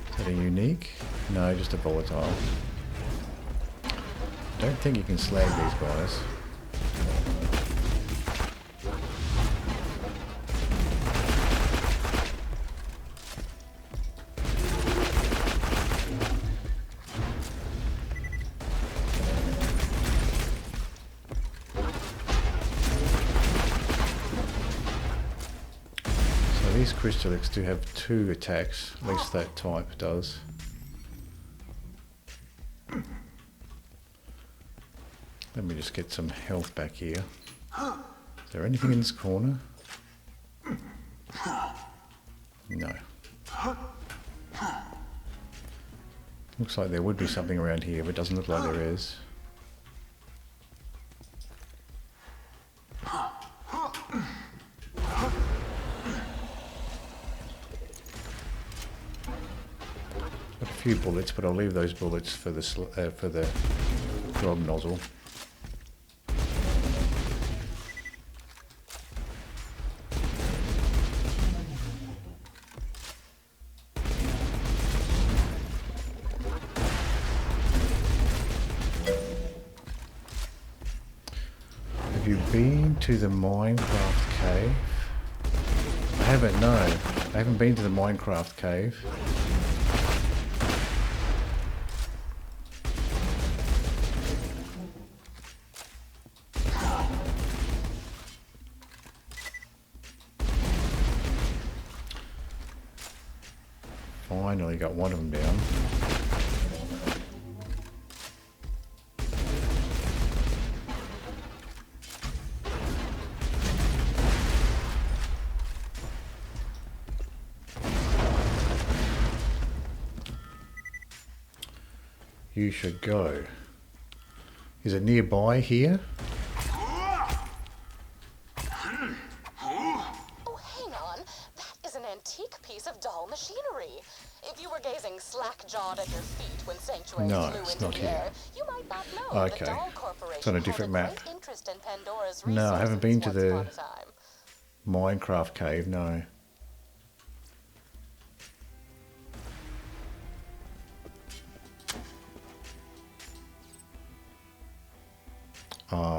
Is that a unique? No, just a volatile. I don't think you can slag these guys. These crystalisks do have 2 attacks, at least that type does. Let me just get some health back here. Is there anything in this corner? No. Looks like there would be something around here, but it doesn't look like there is. Few bullets, but I'll leave those bullets for the grog nozzle. Have you been to the Minecraft cave? I haven't, no. I haven't been to the Minecraft cave. Finally got one of them down. You should go. Is it nearby here? Oh, hang on. That is an antique piece of doll machinery. If you were gazing slack-jawed at your feet when Sanctuary No, flew it's into not the here. air, you might not know Okay. the Doll Corporation It's on a different held map. great interest in Pandora's No, I haven't been to resources the once upon a time. Minecraft cave, no.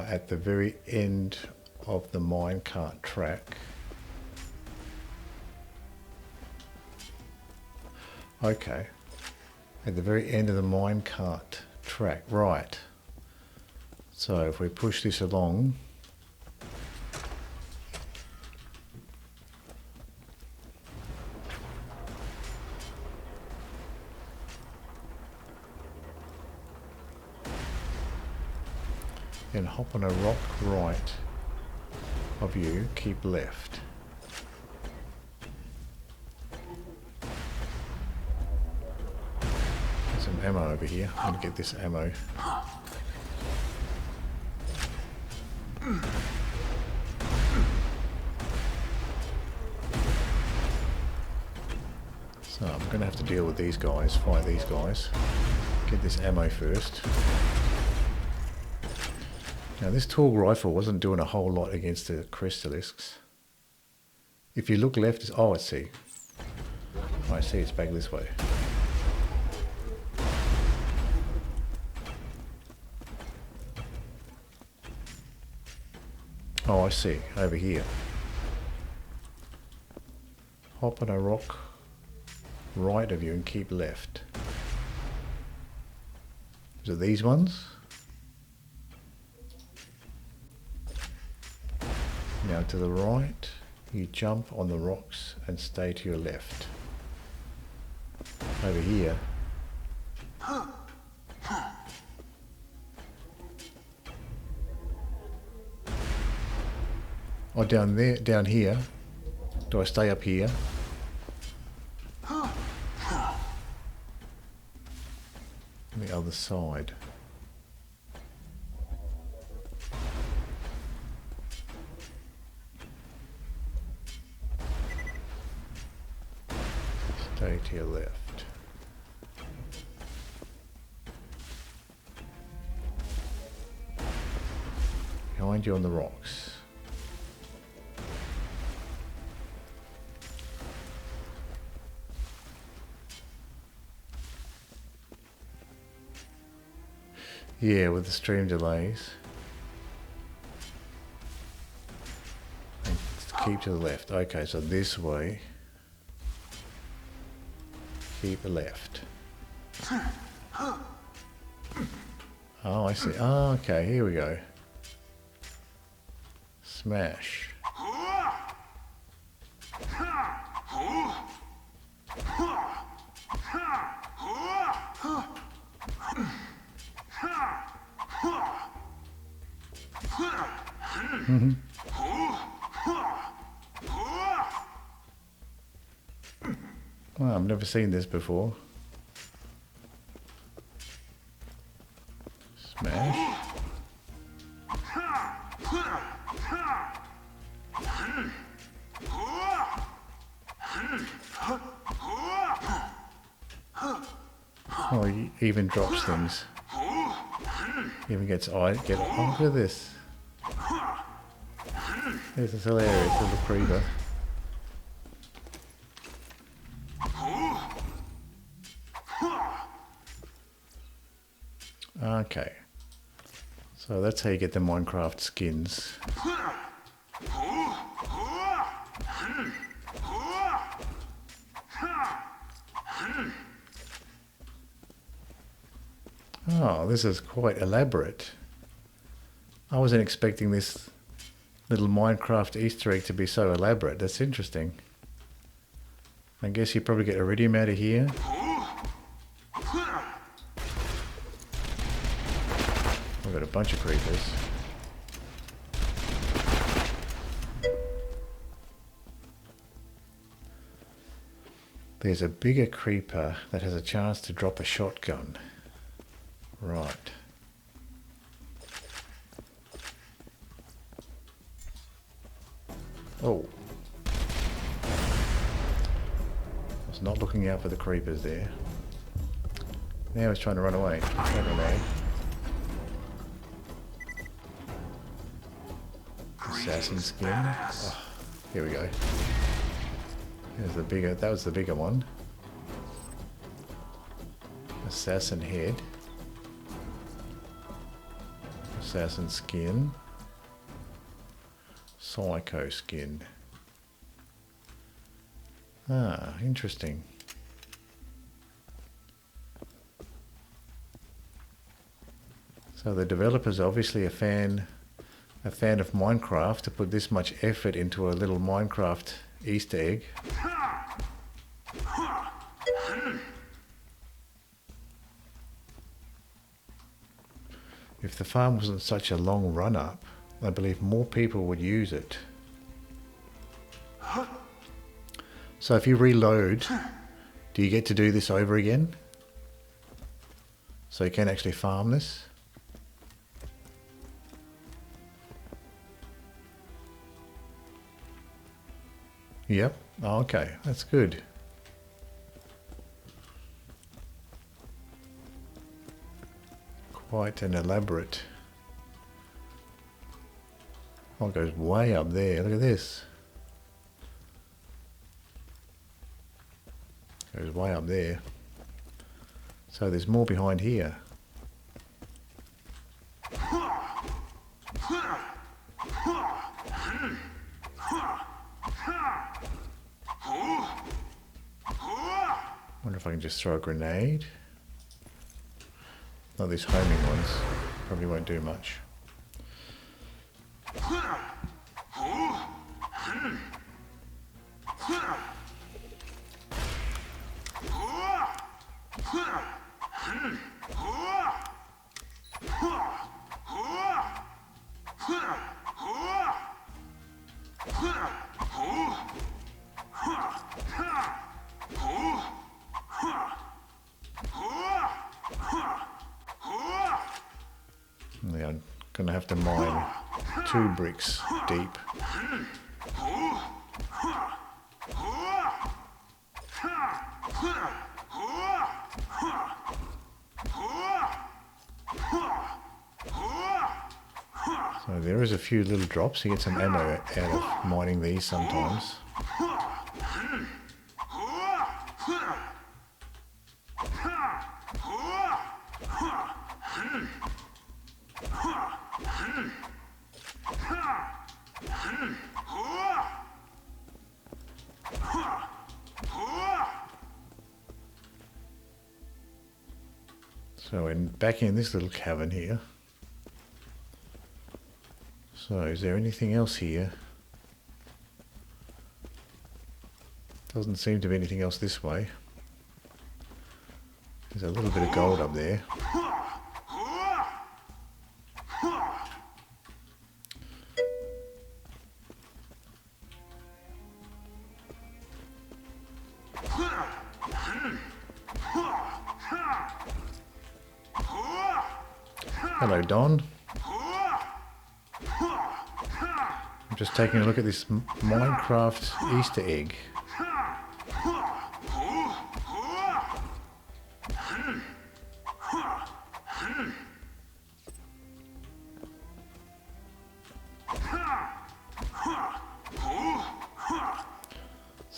At the very end of the minecart track. Okay. At the very end of the minecart track, right. So if we push this along, then hop on a rock right of you, keep left. There's some ammo over here. I'm gonna get this ammo. So I'm gonna have to deal with these guys, fight these guys. Get this ammo first. Now this tall rifle wasn't doing a whole lot against the crystalisks. If you look left, it's, oh I see. I see, it's back this way. Oh I see, over here. Hop on a rock right of you and keep left. Is it these ones? Now to the right, you jump on the rocks and stay to your left. Over here. Oh, down there, down here. Do I stay up here? On the other side. Stay to your left. Behind you on the rocks. Yeah, with the stream delays. And keep to the left. Okay, so this way. Keep left. Oh, I see. Oh, okay, here we go. Smash. Well, I've never seen this before. Smash. Oh, he even drops things. Even gets eye. Oh, look at this. This is hilarious, little creeper. Okay. So that's how you get the Minecraft skins. Oh, this is quite elaborate. I wasn't expecting this little Minecraft Easter egg to be so elaborate. That's interesting. I guess you probably get iridium out of here. I've got a bunch of creepers. There's a bigger creeper that has a chance to drop a shotgun. Right. Oh. I was not looking out for the creepers there. Now he's trying to run away. Run away. Assassin skin. Oh, here we go. There's the bigger. That was the bigger one. Assassin head. Assassin skin. Psycho skin. Ah, interesting. So the developer's obviously a fan of Minecraft to put this much effort into a little Minecraft Easter egg. If the farm wasn't such a long run up, I believe more people would use it. So if you reload, do you get to do this over again? So you can actually farm this? Yep. Oh, okay, that's good. Quite an elaborate. Oh, it goes way up there. Look at this. Goes way up there. So there's more behind here. Wonder if I can just throw a grenade. Not these homing ones. Probably won't do much. Yeah, I'm gonna have to mine 2 bricks deep. So there is a few little drops. You get some ammo out of mining these sometimes. So back in this little cavern here. So is there anything else here? Doesn't seem to be anything else this way. There's a little bit of gold up there. Hello, Don. I'm just taking a look at this Minecraft Easter egg.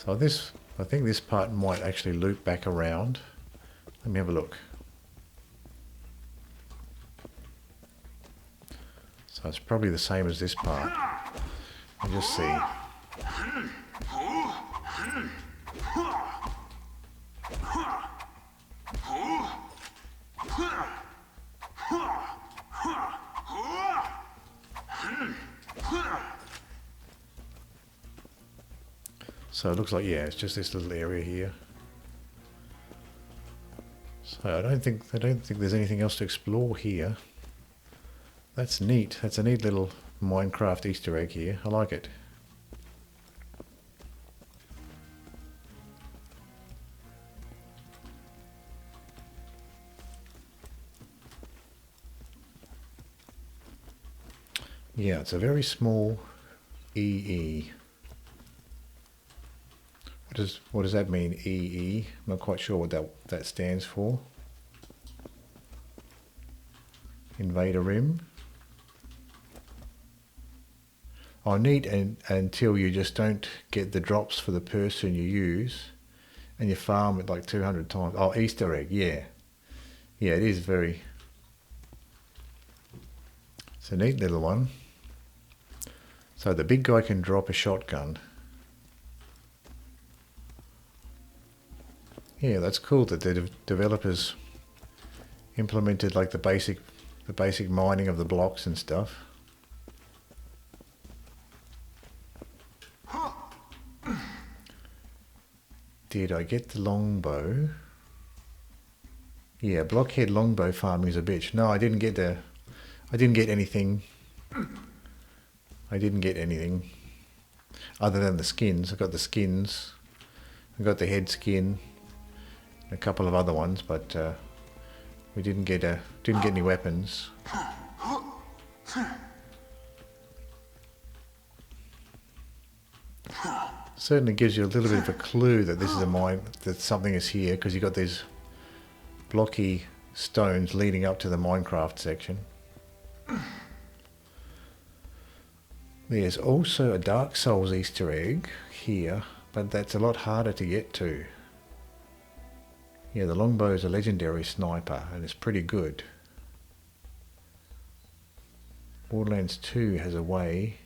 So this, I think this part might actually loop back around. Let me have a look. So it's probably the same as this part. I'll just see. So it looks like, yeah, it's just this little area here. So I don't think there's anything else to explore here. That's neat. That's a neat little Minecraft Easter egg here. I like it. Yeah, it's a very small EE. What does that mean, EE? I'm not quite sure what that stands for. Invader Rim. Oh, neat, and until you just don't get the drops for the person you use, and you farm it like 200 times. Oh, Easter egg, yeah. Yeah, it is very... It's a neat little one. So the big guy can drop a shotgun. Yeah, that's cool that the developers implemented like the basic mining of the blocks and stuff. Did I get the longbow? Yeah, blockhead longbow farming is a bitch. No, I didn't get anything. I didn't get anything other than the skins. I got the skins. I got the head skin. A couple of other ones, but we didn't get any weapons. Certainly gives you a little bit of a clue that this is a mine, that something is here, because you've got these blocky stones leading up to the Minecraft section. There's also a Dark Souls Easter egg here, but that's a lot harder to get to. Yeah, the longbow is a legendary sniper, and it's pretty good. Borderlands 2 has a way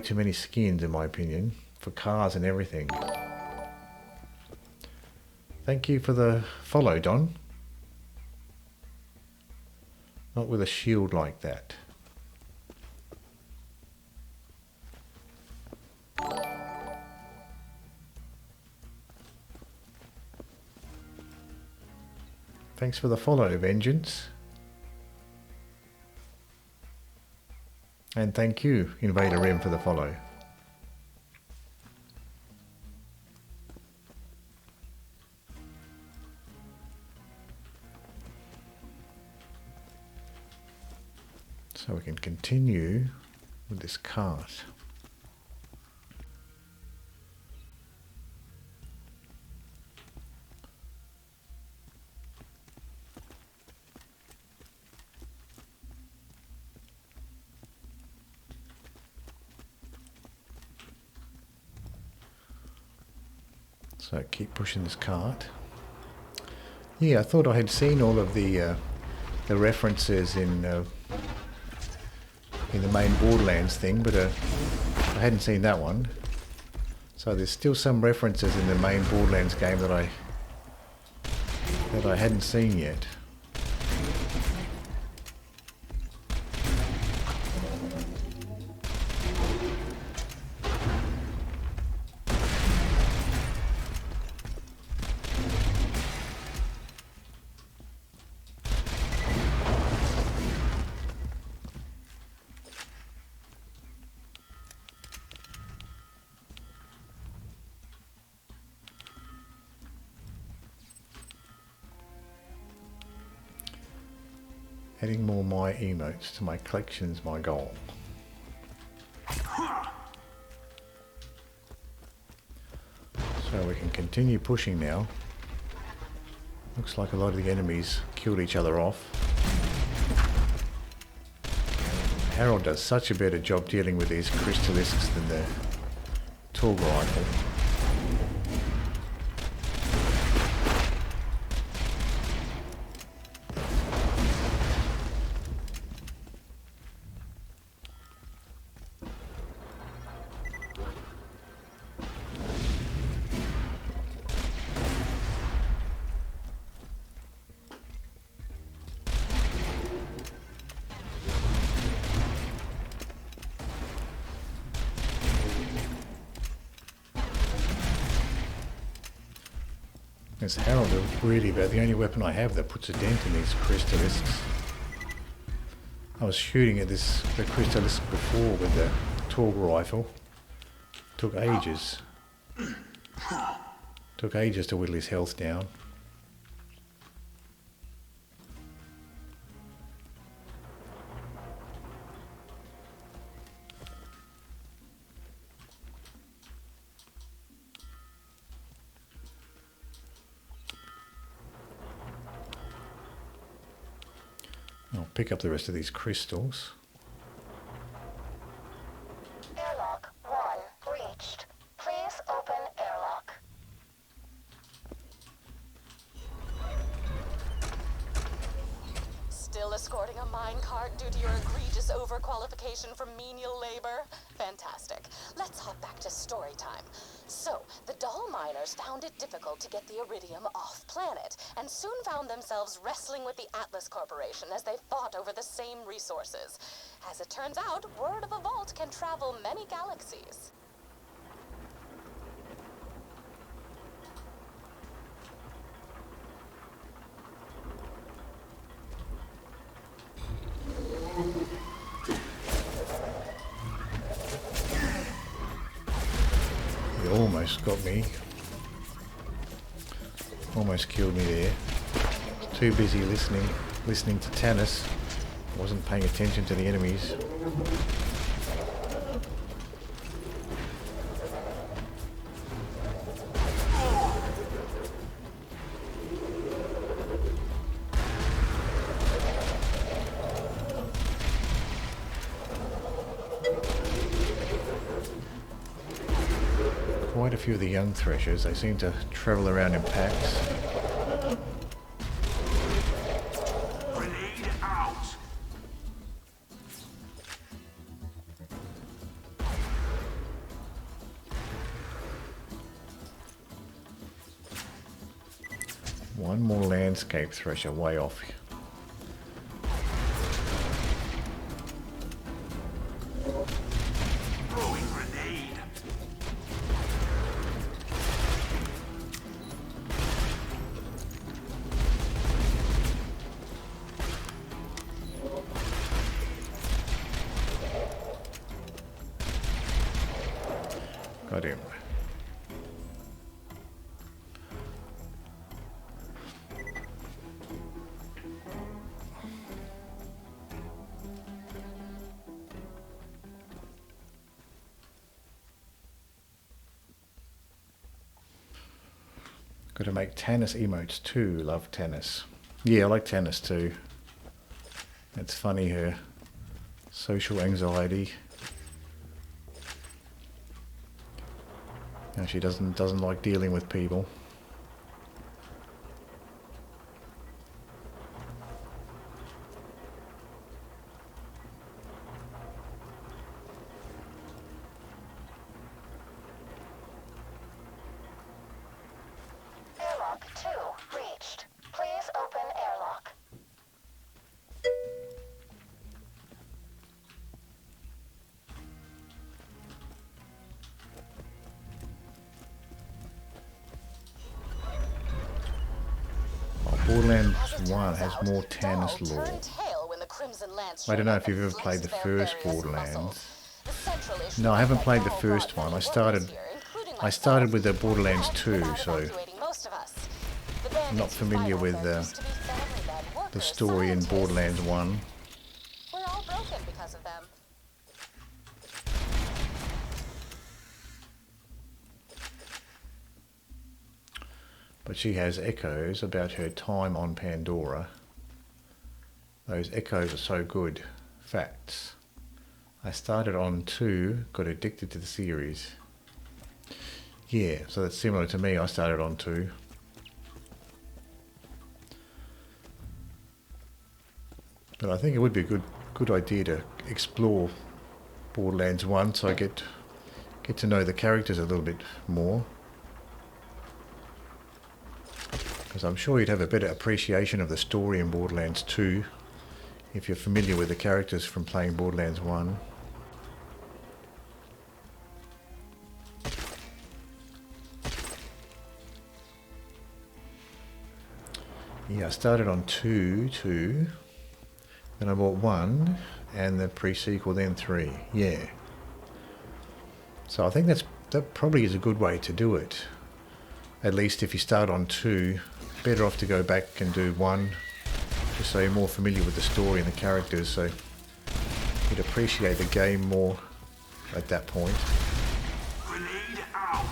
too many skins, in my opinion, for cars and everything. Thank you for the follow, Don. Not with a shield like that. Thanks for the follow, Vengeance. And thank you, Invader Rim, for the follow. So we can continue with this cart. So keep pushing this cart. Yeah, I thought I had seen all of the references in the main Borderlands thing, but I hadn't seen that one. So there's still some references in the main Borderlands game that I hadn't seen yet. Adding more my emotes to my collection is my goal. So we can continue pushing now. Looks like a lot of the enemies killed each other off. Harold does such a better job dealing with these crystalisks than the Torg rifle. This Herald is really bad. The only weapon I have that puts a dent in these crystalisks. I was shooting at the crystalisk before with the Torg rifle. Took ages. Took ages to whittle his health down. I'll pick up the rest of these crystals. Airlock 1 reached. Please open airlock. Still escorting a minecart due to your egregious overqualification for menial labor? Fantastic. Let's hop back to story time. So, the doll miners found it difficult to get the iridium off planet, and soon found themselves wrestling with the Atlas Corporation as they fought over the same resources. As it turns out, word of a vault can travel many galaxies. He almost got me. Almost killed me there. Too busy listening to Tannis. Wasn't paying attention to the enemies. Quite a few of the young threshers, they seem to travel around in packs. Grenade out. One more landscape thresher way off. Throwing grenade. Got him. Got to make Tannis emotes too. Love Tannis. Yeah, I like Tannis too. It's funny, her social anxiety. No, she doesn't like dealing with people. Airlock 2 reached. Please open airlock. Borderlands As it 1 turns has out, more Tannis Dahl lore. turned tail when the Crimson Lance I don't know showed if you've up ever and played the flexed their first various Borderlands. muscles. The central issue No, I is haven't that played the Dahl first brought one. many I started workers here, including I started myself, with the Borderlands but 2, without so evacuating most of us. The I'm not bandits who familiar fight out with there used to be family-led the workers, story in scientists. Borderlands 1. We're all broken because of them. But she has echoes about her time on Pandora. Those echoes are so good. Facts. I started on 2, got addicted to the series. Yeah, so that's similar to me. I started on 2. But I think it would be a good idea to explore Borderlands 1 so I get to know the characters a little bit more. Because I'm sure you'd have a better appreciation of the story in Borderlands 2 if you're familiar with the characters from playing Borderlands 1. Yeah, I started on 2, then I bought 1, and the pre-sequel, then 3. Yeah. So I think that probably is a good way to do it. At least if you start on 2, better off to go back and do 1, just so you're more familiar with the story and the characters, so you'd appreciate the game more at that point. Grenade out.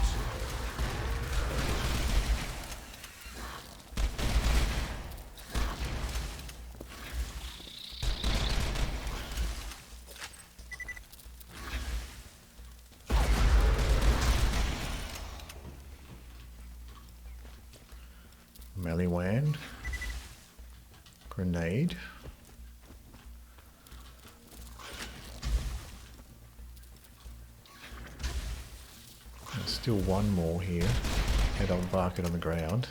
Maliwan. Grenade. There's still one more here. Adult varkid on the ground.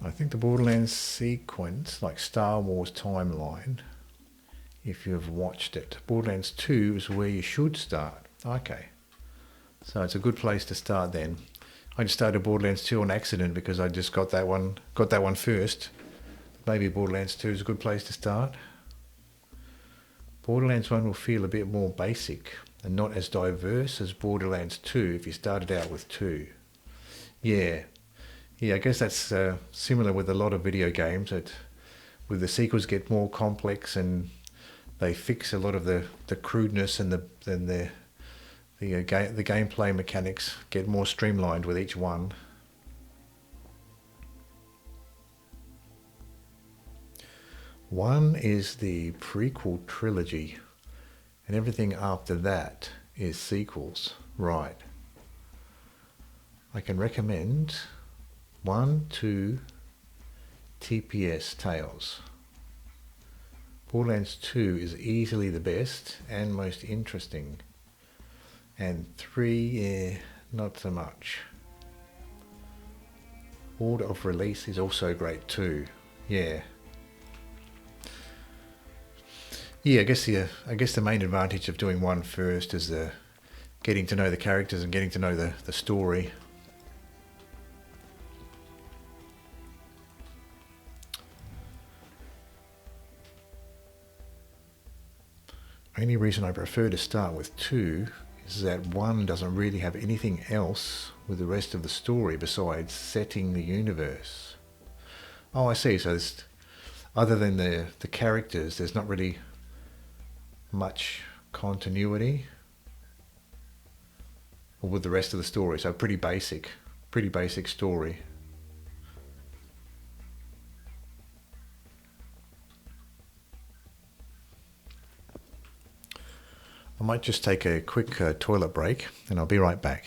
I think the Borderlands sequence, like Star Wars timeline, if you've watched it, Borderlands 2 is where you should start. Okay. So it's a good place to start then. I just started Borderlands 2 on accident because I just got that one first. Maybe Borderlands 2 is a good place to start. Borderlands 1 will feel a bit more basic and not as diverse as Borderlands 2 if you started out with 2. Yeah, I guess that's similar with a lot of video games. That with the sequels get more complex and they fix a lot of the crudeness and the gameplay mechanics get more streamlined with each one. One is the prequel trilogy, and everything after that is sequels. Right. I can recommend 1, 2 TPS Tales. Borderlands 2 is easily the best and most interesting. And 3, yeah, not so much. Order of Release is also great too. Yeah. Yeah, I guess the main advantage of doing one first is getting to know the characters and getting to know the story. Only reason I prefer to start with 2 is that 1 doesn't really have anything else with the rest of the story besides setting the universe. Oh, I see. So other than the characters, there's not really much continuity with the rest of the story. So pretty basic story. I might just take a quick toilet break and I'll be right back.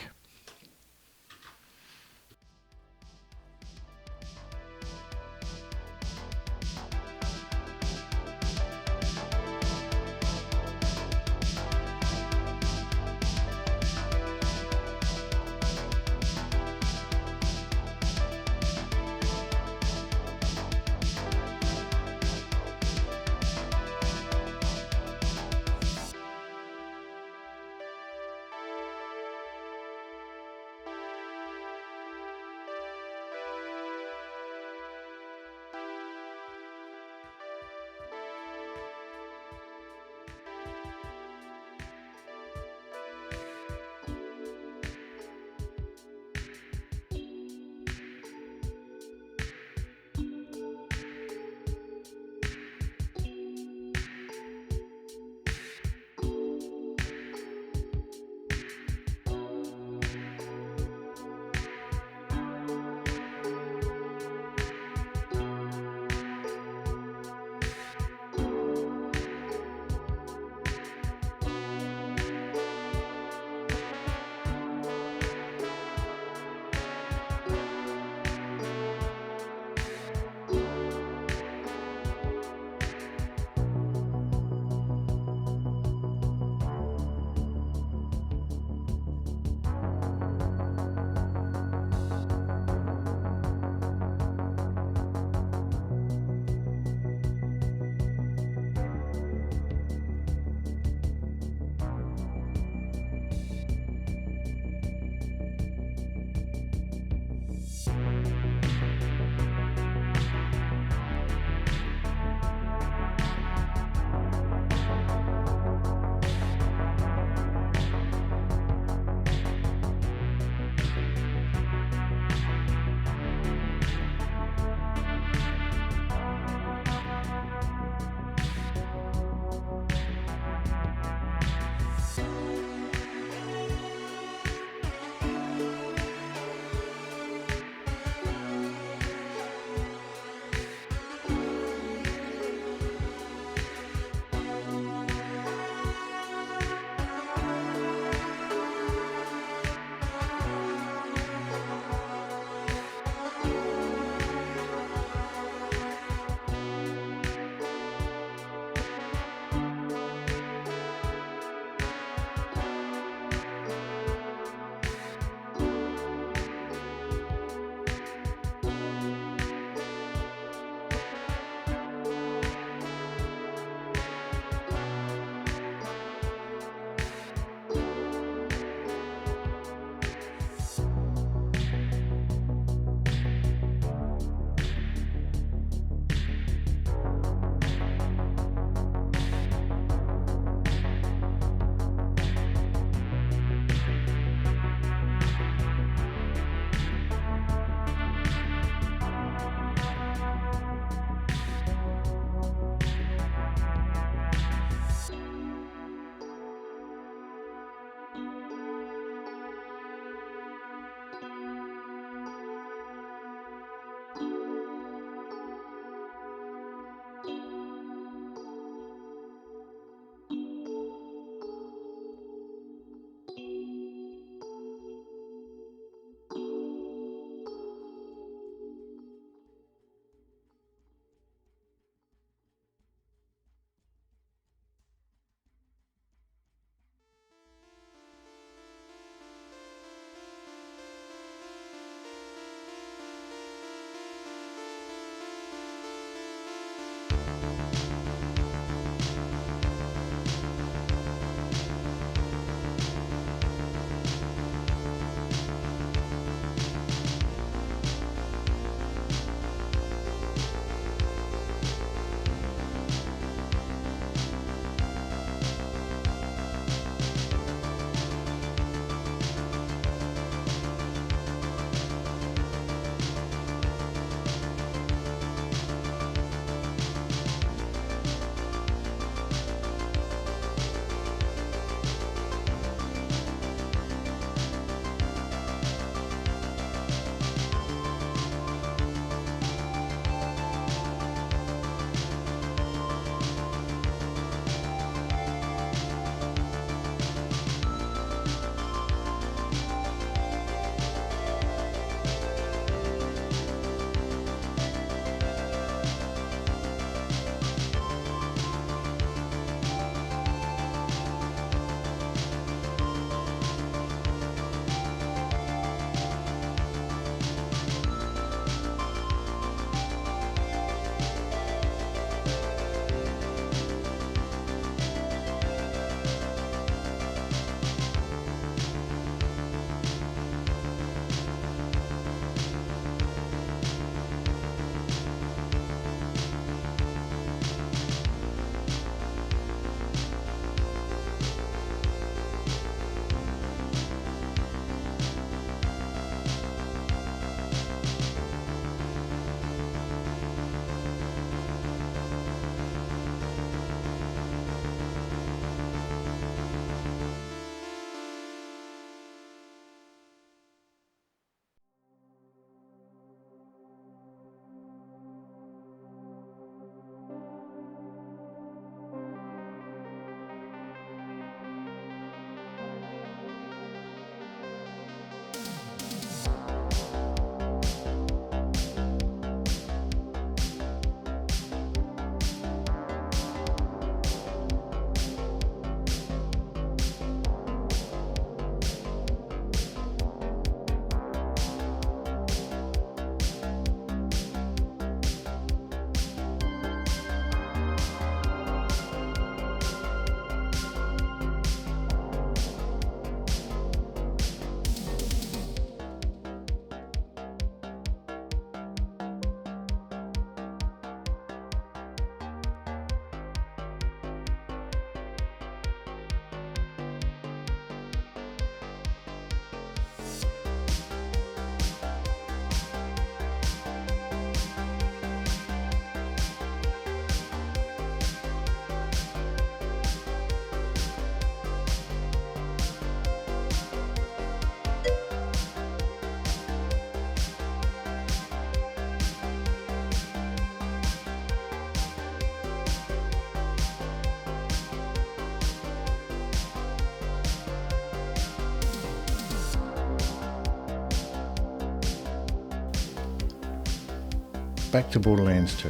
back to Borderlands 2.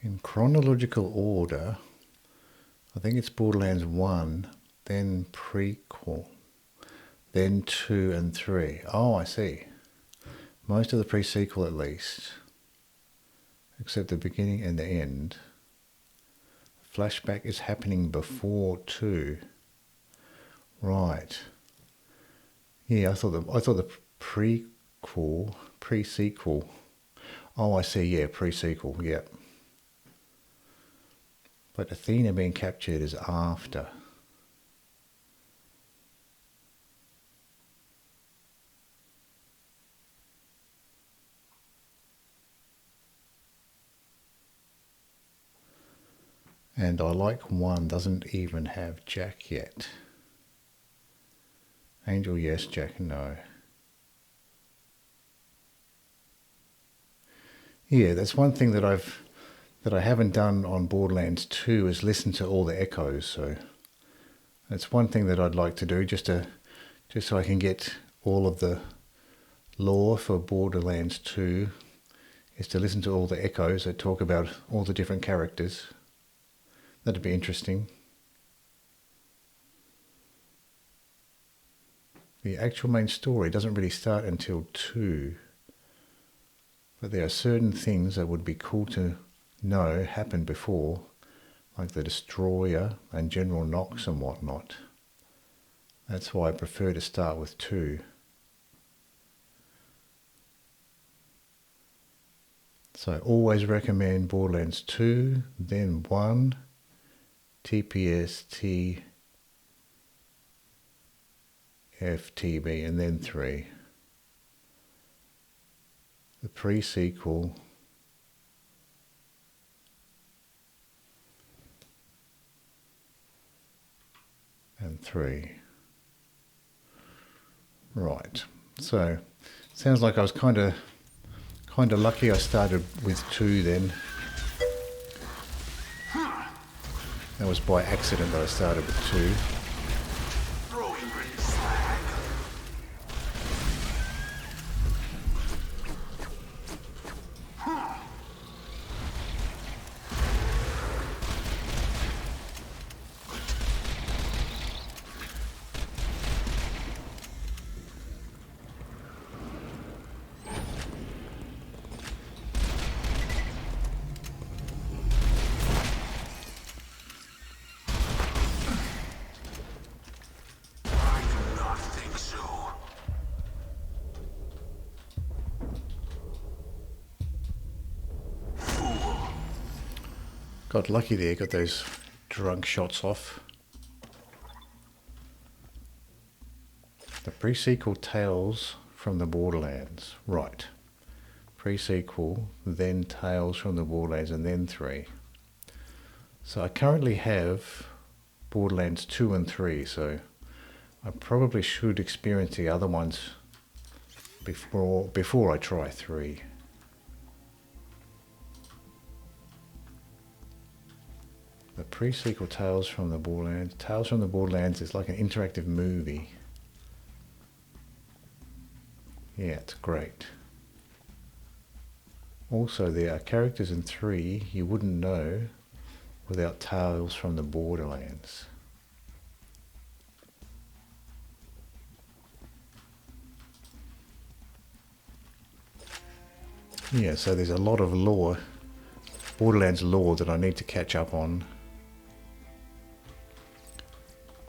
In chronological order, I think it's Borderlands 1, then prequel, then 2 and 3. Oh, I see. Most of the pre-sequel at least, except the beginning and the end. Flashback is happening before 2. Right. Yeah, I thought the pre-sequel. Oh, I see. Yeah, pre-sequel. Yeah. But Athena being captured is after. And I like 1 doesn't even have Jack yet. Angel, yes. Jack, no. Yeah, that's one thing that I haven't done on Borderlands 2 is listen to all the echoes. So that's one thing that I'd like to do, just so I can get all of the lore for Borderlands 2, is to listen to all the echoes that talk about all the different characters. That'd be interesting. The actual main story doesn't really start until 2. But there are certain things that would be cool to know happened before, like the Destroyer and General Knox and whatnot. That's why I prefer to start with 2. So I always recommend Borderlands 2, then 1, TPS, FTB, and then 3. The pre-sequel and 3. Right. So sounds like I was kind of lucky I started with 2 then. That was by accident that I started with 2. Throwing green slag. Got lucky there, got those drunk shots off. The pre-sequel Tales from the Borderlands. Right. Pre-sequel, then Tales from the Borderlands, and then 3. So I currently have Borderlands 2 and 3, so I probably should experience the other ones before I try 3. The pre-sequel Tales from the Borderlands. Tales from the Borderlands is like an interactive movie. Yeah, it's great. Also, there are characters in 3 you wouldn't know without Tales from the Borderlands. Yeah, so there's a lot of lore, Borderlands lore, that I need to catch up on.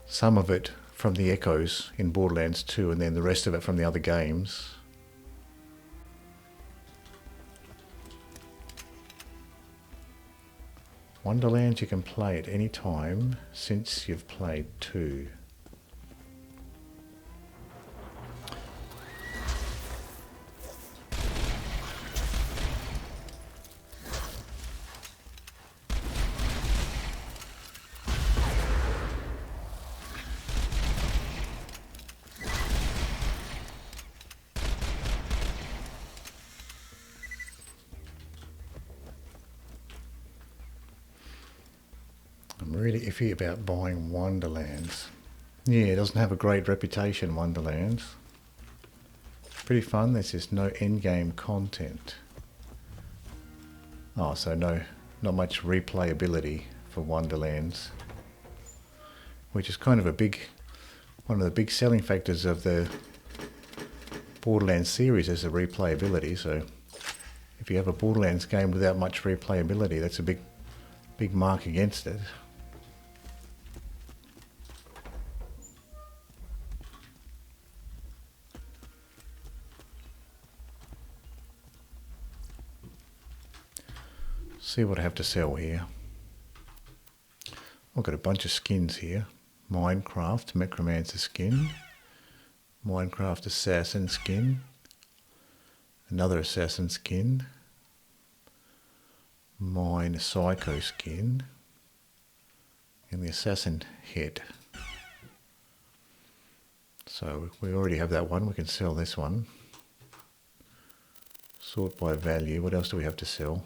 Some of it from the echoes in Borderlands 2 and then the rest of it from the other games. Wonderlands you can play at any time since you've played 2. I'm really iffy about buying Wonderlands. Yeah, it doesn't have a great reputation, Wonderlands. Pretty fun, there's just no endgame content. Oh, so not much replayability for Wonderlands. Which is kind of one of the big selling factors of the Borderlands series is the replayability, so if you have a Borderlands game without much replayability, that's a big mark against it. See what I have to sell here. I've got a bunch of skins here. Minecart Necromancer skin. Minecart Assassin skin. Another Assassin skin. Mine Psycho skin. And the Assassin head. So we already have that one. We can sell this one. Sort by value. What else do we have to sell?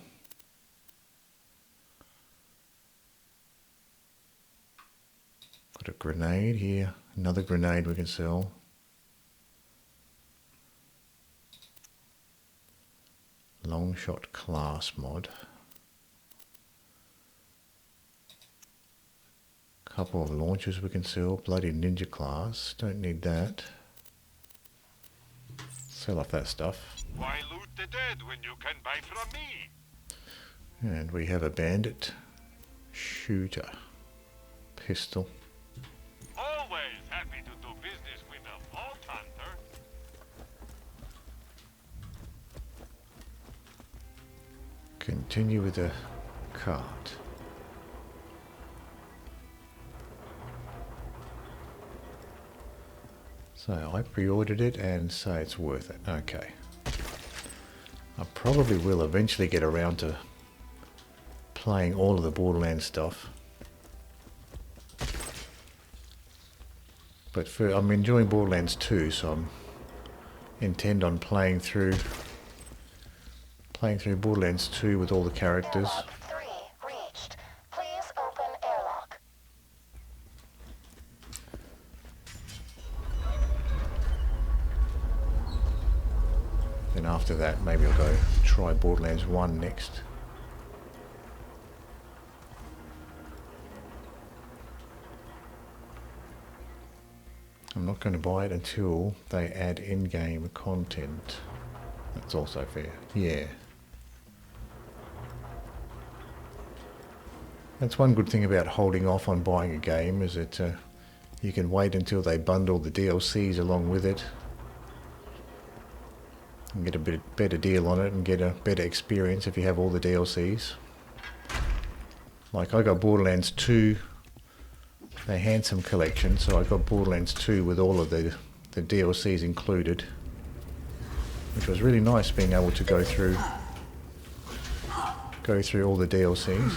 Got a grenade here, another grenade we can sell. Long shot class mod. Couple of launchers we can sell, bloody ninja class, don't need that. Sell off that stuff. Why loot the dead when you can buy from me? And we have a bandit, shooter, pistol. Always happy to do business with a vault hunter. Continue with the cart. So I pre-ordered it and say it's worth it. Okay. I probably will eventually get around to playing all of the Borderlands stuff. But I'm enjoying Borderlands 2, so I'm intend on playing through Borderlands 2 with all the characters. Airlock 3 reached. Please open airlock. Then after that, maybe I'll go try Borderlands 1 next. I'm not going to buy it until they add in-game content. That's also fair. Yeah. That's one good thing about holding off on buying a game, is that you can wait until they bundle the DLCs along with it and get a bit better deal on it and get a better experience if you have all the DLCs. Like I got Borderlands 2, the Handsome Collection, so I got Borderlands 2 with all of the DLCs included, which was really nice being able to go through all the DLCs.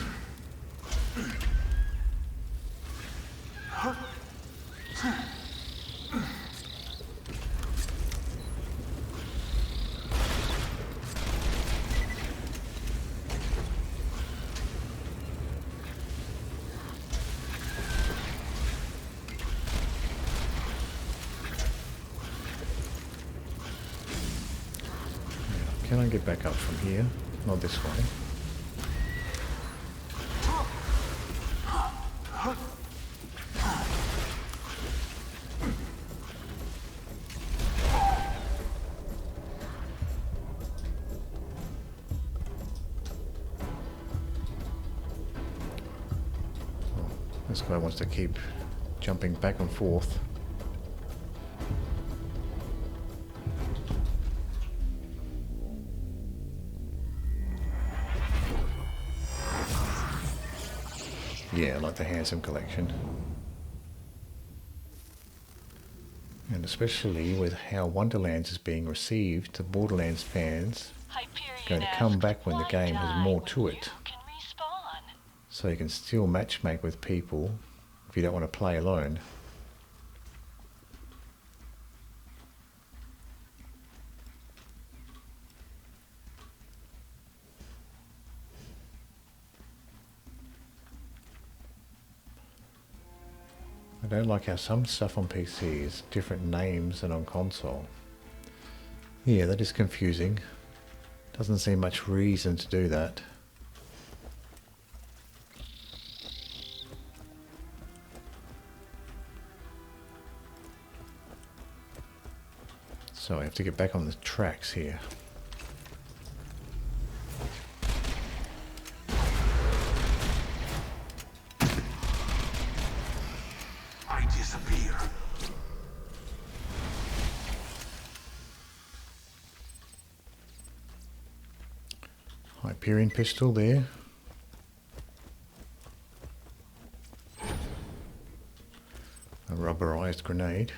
Can I get back up from here? Not this way. Oh, this guy wants to keep jumping back and forth. Yeah, like the Handsome Collection. And especially with how Wonderlands is being received, the Borderlands fans are going to come back when the game has more to it. So you can still matchmake with people if you don't want to play alone. don't like how some stuff on PC is different names than on console. Yeah, that is confusing. Doesn't seem much reason to do that. So I have to get back on the tracks here. I disappear. Hyperion pistol there. A rubberized grenade.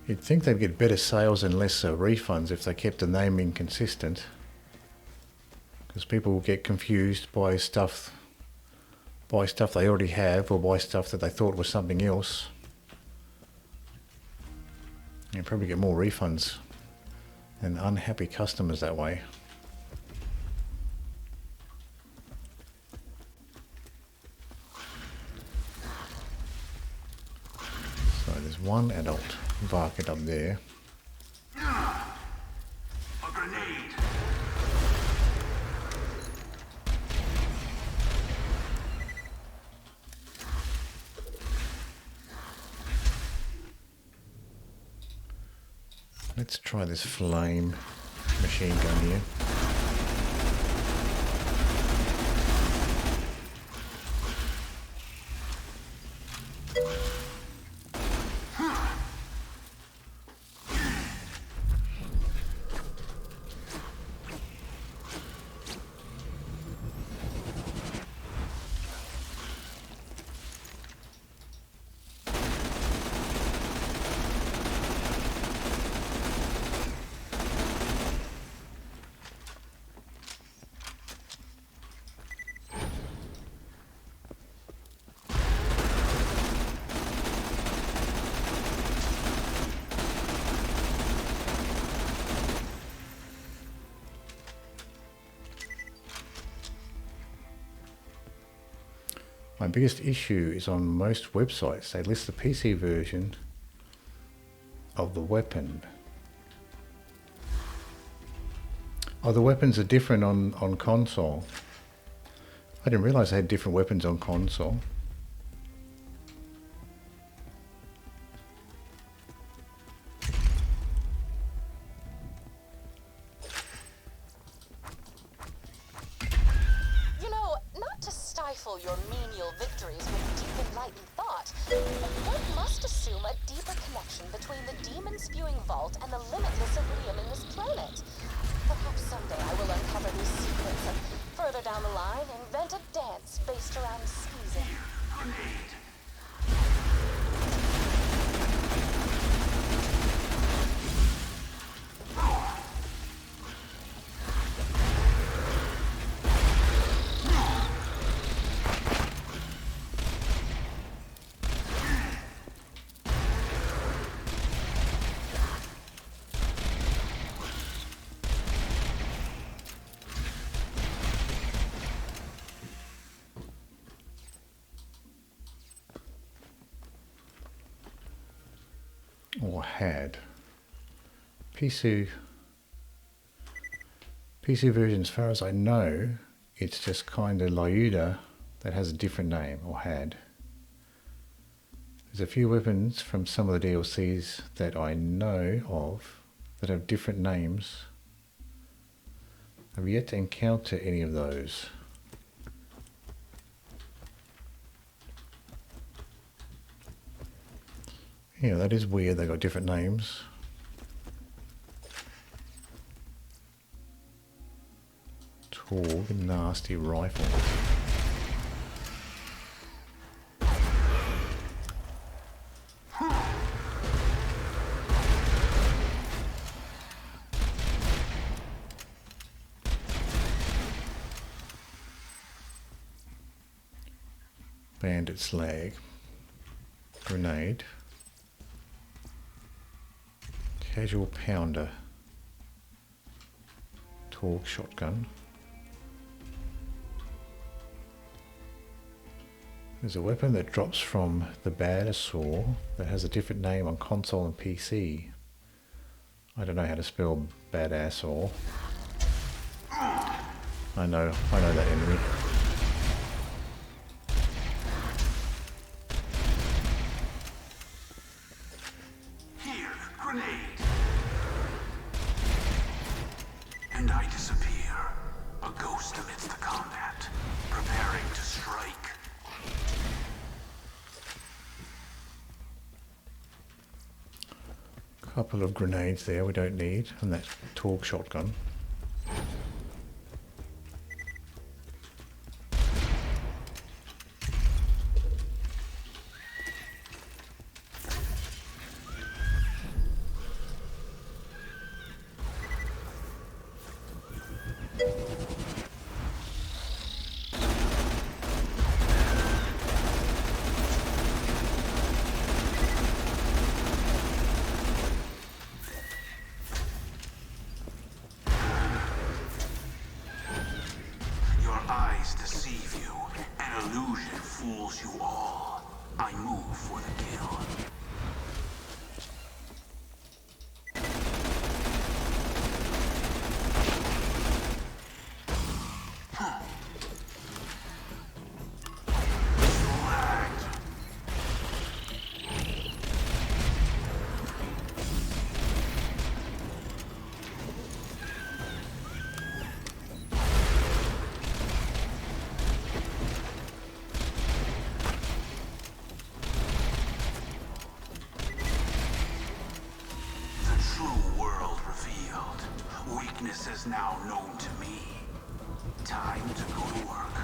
You'd think they'd get better sales and less refunds if they kept the naming consistent. Because people will get confused by stuff they already have, or by stuff that they thought was something else. You probably get more refunds and unhappy customers that way. So there's one adult varkid up there. A grenade. Let's try this flame machine gun here. My biggest issue is on most websites, they list the PC version of the weapon. Oh, the weapons are different on console. I didn't realise they had different weapons on console. Your menial victories with deep enlightened thought, one must assume a deeper connection between the demon-spewing vault and the limitless iridium in this planet. Perhaps someday I will uncover these secrets and, further down the line, invent a dance based around squeezing. Or had. PC version, as far as I know, it's just kind of Lyuda that has a different name, or had. There's a few weapons from some of the DLCs that I know of that have different names. I've yet to encounter any of those. Yeah, that is weird, they got different names. Tall, nasty rifle. Bandit slag. Grenade. Casual pounder. Torque shotgun. There's a weapon that drops from the badass saw that has a different name on console and PC. I don't know how to spell badass or. I know that enemy. Here, grenade. And I disappear, a ghost amidst the combat, preparing to strike. Couple of grenades there we don't need, and that torque shotgun. Is now known to me. Time to go to work.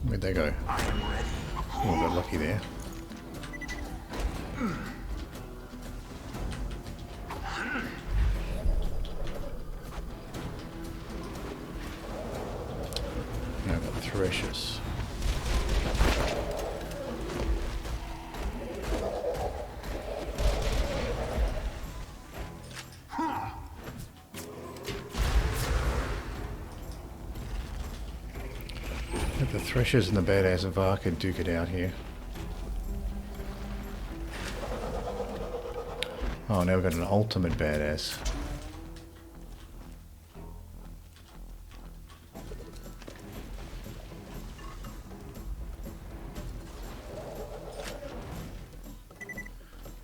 Where'd they go? I am ready. Oh, got lucky there. Now got threshers. Let the threshers and the badass varkid duke it out here. Oh, now we've got an ultimate badass.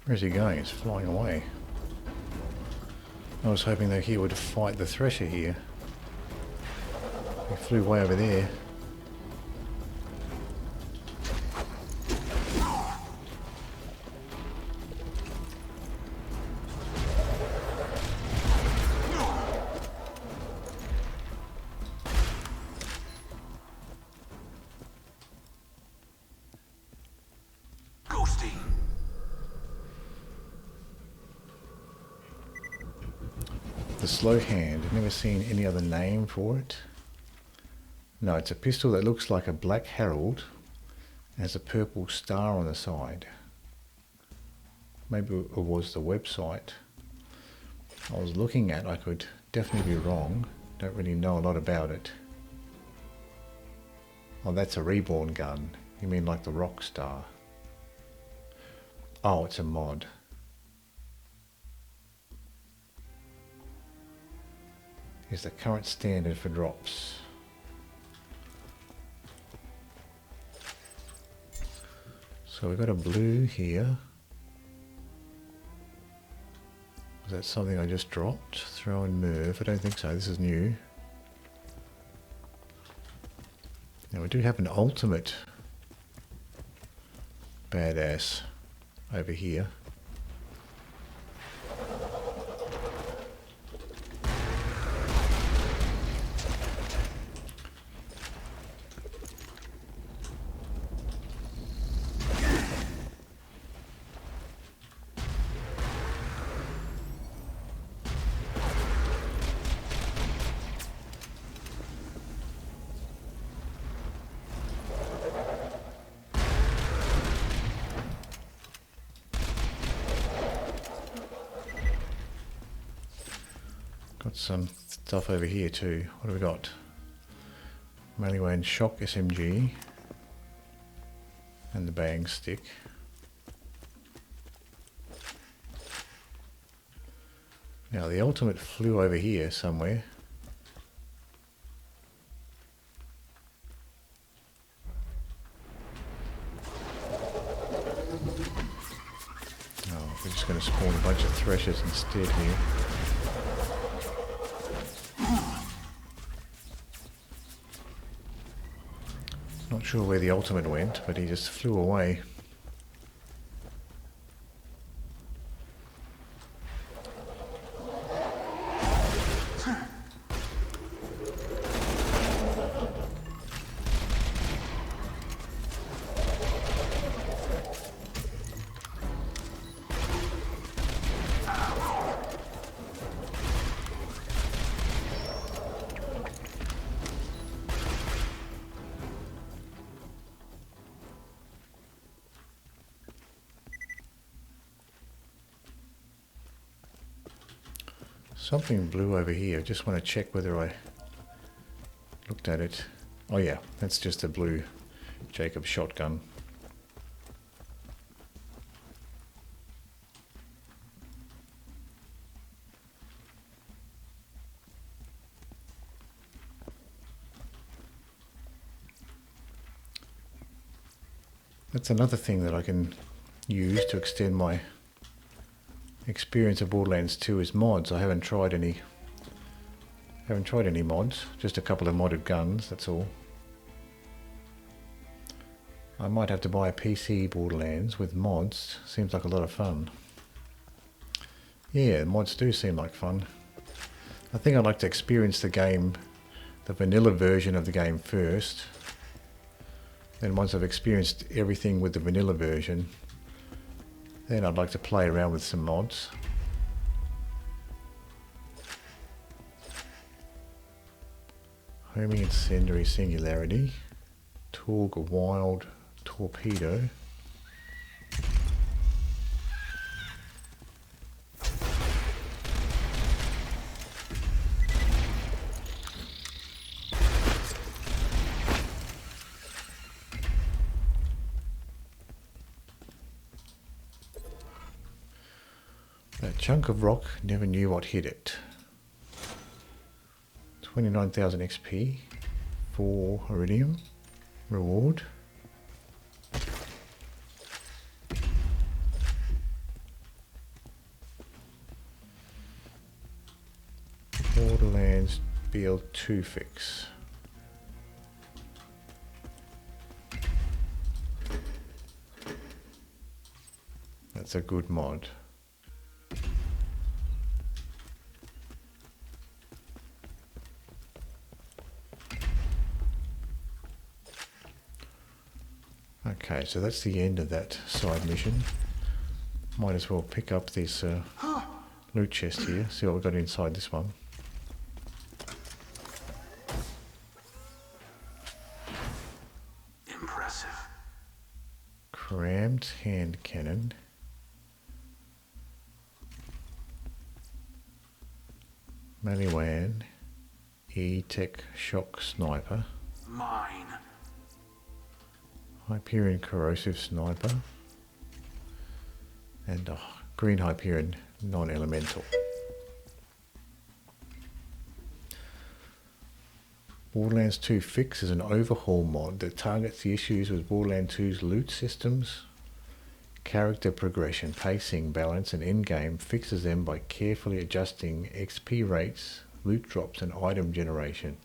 Where's he going? He's flying away. I was hoping that he would fight the thresher here. He flew way over there. The slow hand. I've never seen any other name for it. No, it's a pistol that looks like a black herald and has a purple star on the side. Maybe it was the website I was looking at. I could definitely be wrong. Don't really know a lot about it. Oh, that's a reborn gun. You mean like the rock star? Oh, it's a mod. Is the current standard for drops. So we've got a blue here. Was that something I just dropped? Throw and move. I don't think so. This is new. Now we do have an ultimate badass over here. Got some stuff over here too. What have we got? Maliwan Shock SMG and the bang stick. Now the ultimate flew over here somewhere. Oh, we're just going to spawn a bunch of threshers instead here. Not sure where the ultimate went, but he just flew away. Something blue over here. I just want to check whether I looked at it. Oh yeah, that's just a blue Jacob shotgun. That's another thing that I can use to extend my experience of Borderlands 2 is mods. I haven't tried any mods, just a couple of modded guns, that's all. I might have to buy a PC Borderlands with mods. Seems like a lot of fun. Yeah, mods do seem like fun. I think I'd like to experience the game, the vanilla version of the game first. Then once I've experienced everything with the vanilla version, then I'd like to play around with some mods. Homing Incendiary Singularity. Torg Wild Torpedo. That chunk of rock, never knew what hit it. 29,000 XP for Iridium reward. Borderlands BL2 fix. That's a good mod. Okay, so that's the end of that side mission. Might as well pick up this loot chest here, see what we've got inside this one. Impressive. Crammed hand cannon. Maliwan E-Tech shock sniper. Mine. Hyperion corrosive sniper. And a green Hyperion non-elemental. Borderlands 2 Fix is an overhaul mod that targets the issues with Borderlands 2's loot systems, character progression, pacing, balance, and endgame. Fixes them by carefully adjusting XP rates, loot drops, and item generation.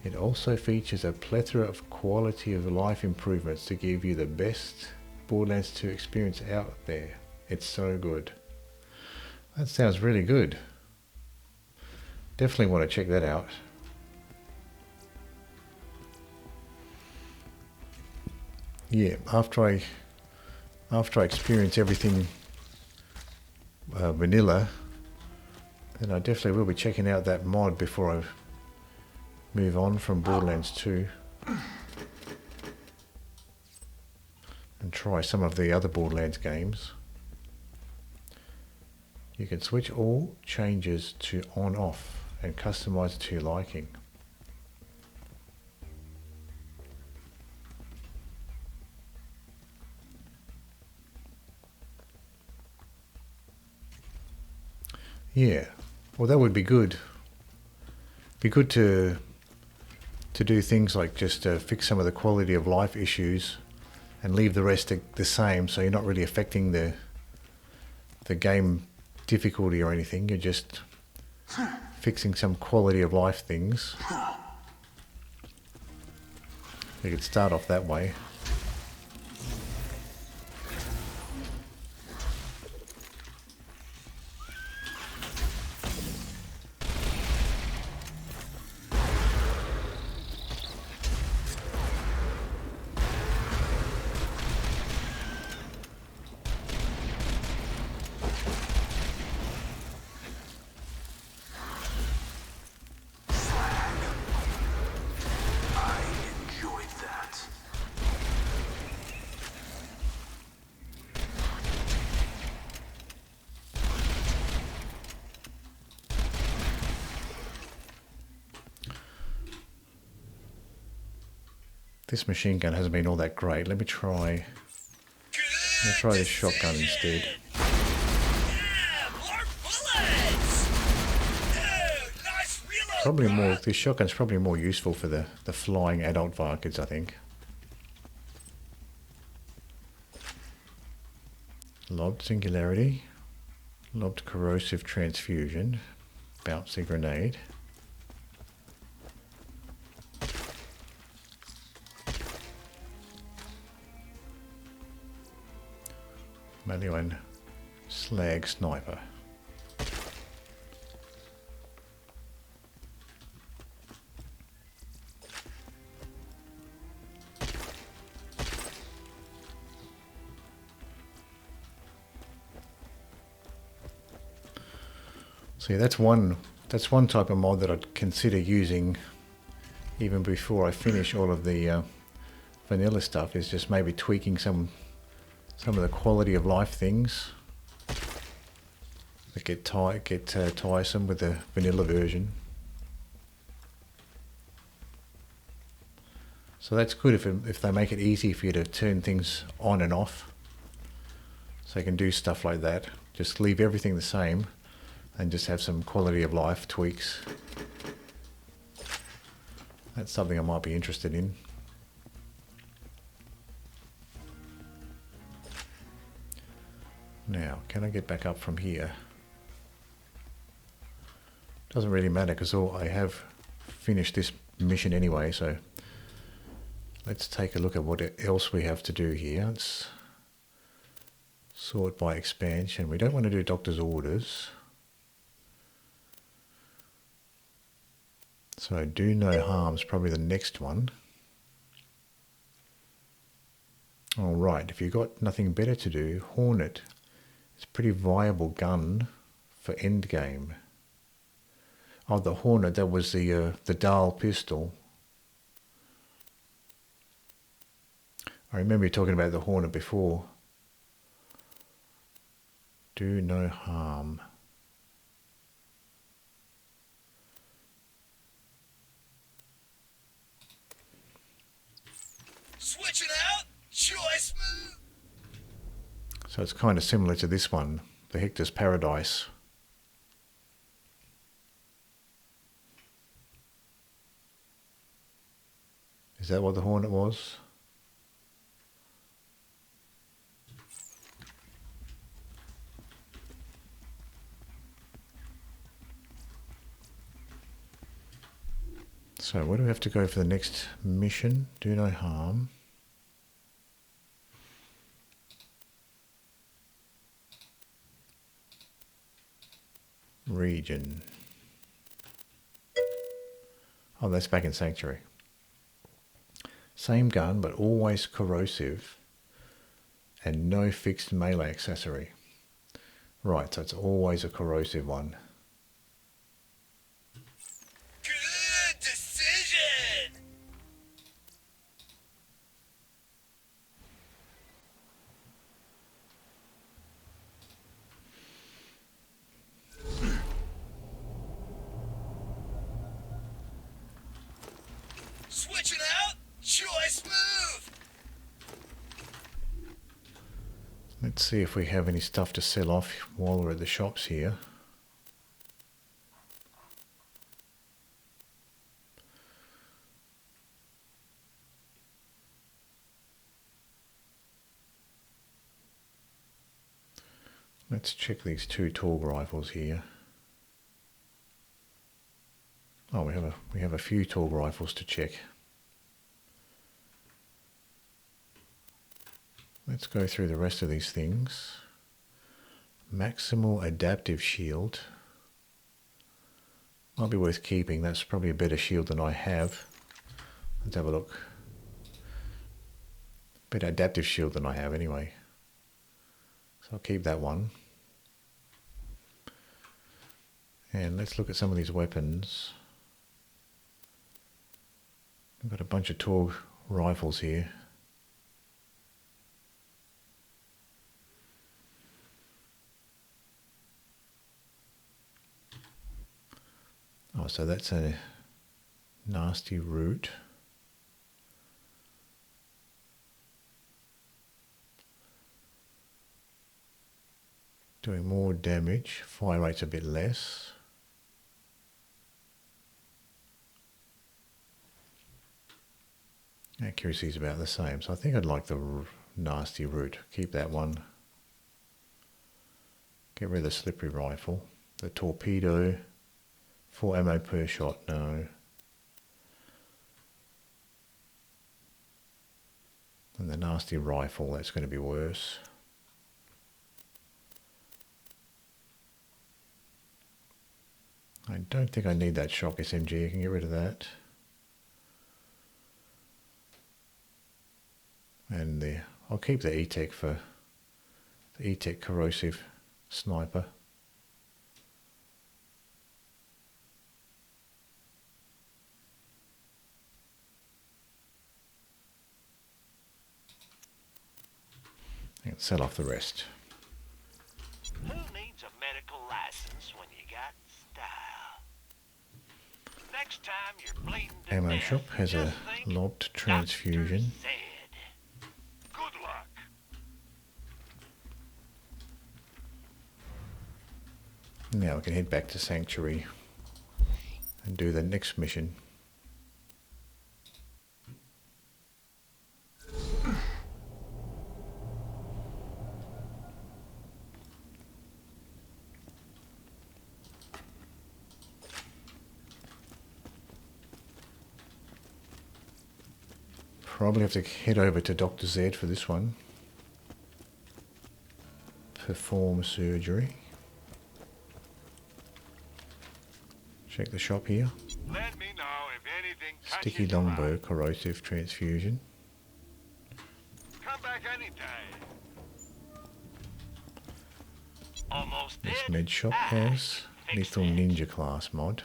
It also features a plethora of quality of life improvements to give you the best Borderlands 2 experience out there. It's so good. That sounds really good. Definitely want to check that out. Yeah, after I experience everything vanilla, then I definitely will be checking out that mod before I move on from Borderlands 2 and try some of the other Borderlands games. You can switch all changes to on off and customize it to your liking. Yeah, well that would be good. Be good to do things like just fix some of the quality of life issues and leave the rest the same, so you're not really affecting the game difficulty or anything. You're just fixing some quality of life things. You could start off that way. This machine gun hasn't been all that great. Let me try this shotgun instead. Probably more. This shotgun's probably more useful for the flying adult varkids, I think. Lobbed singularity, lobbed corrosive transfusion, bouncy grenade. Melee slag sniper. See, that's one type of mod that I'd consider using even before I finish all of the vanilla stuff, is just maybe tweaking some of the quality of life things that get tiresome with the vanilla version. So that's good if they make it easy for you to turn things on and off. So you can do stuff like that. Just leave everything the same and just have some quality of life tweaks. That's something I might be interested in. Now, can I get back up from here? Doesn't really matter because I have finished this mission anyway, so let's take a look at what else we have to do here. Let's sort by expansion. We don't want to do doctor's orders. So do no harm's probably the next one. Alright, if you've got nothing better to do, Hornet. It's a pretty viable gun for endgame. Oh, the Hornet, that was the Dahl pistol. I remember you talking about the Hornet before. Do no harm. Switching out, choice move. So it's kind of similar to this one, the Hector's Paradise. Is that what the Hornet was? So where do we have to go for the next mission? Do no harm. Region. Oh, that's back in Sanctuary. Same gun, but always corrosive and no fixed melee accessory. Right, so it's always a corrosive one. Good decision. Let's see if we have any stuff to sell off while we're at the shops here. Let's check these 2 Torg rifles here. Oh, we have a few Torg rifles to check. Let's go through the rest of these things. Maximal adaptive shield. Might be worth keeping. That's probably a better shield than I have. Let's have a look. Better adaptive shield than I have anyway. So I'll keep that one. And let's look at some of these weapons. We've got a bunch of Torg rifles here. Oh, so that's a nasty root. Doing more damage. Fire rate's a bit less. Accuracy is about the same, so I think I'd like the nasty root. Keep that one. Get rid of the slippery rifle. The torpedo. 4 ammo per shot, no. And the nasty rifle, that's going to be worse. I don't think I need that shock SMG, I can get rid of that. And I'll keep the E-Tech for the E-Tech corrosive sniper. And sell off the rest. Who needs a medical license when you got style? Next time you're bleeding to Ammo death, shop has a just think lobbed transfusion. Doctor said. Good luck. Now we can head back to Sanctuary and do the next mission. Probably have to head over to Dr. Z for this one. Perform surgery. Check the shop here. Let me know if anything Sticky catches your longbow, eye. corrosive transfusion. Come back anytime. Almost This dead. med shop has Fix lethal that. ninja class mod.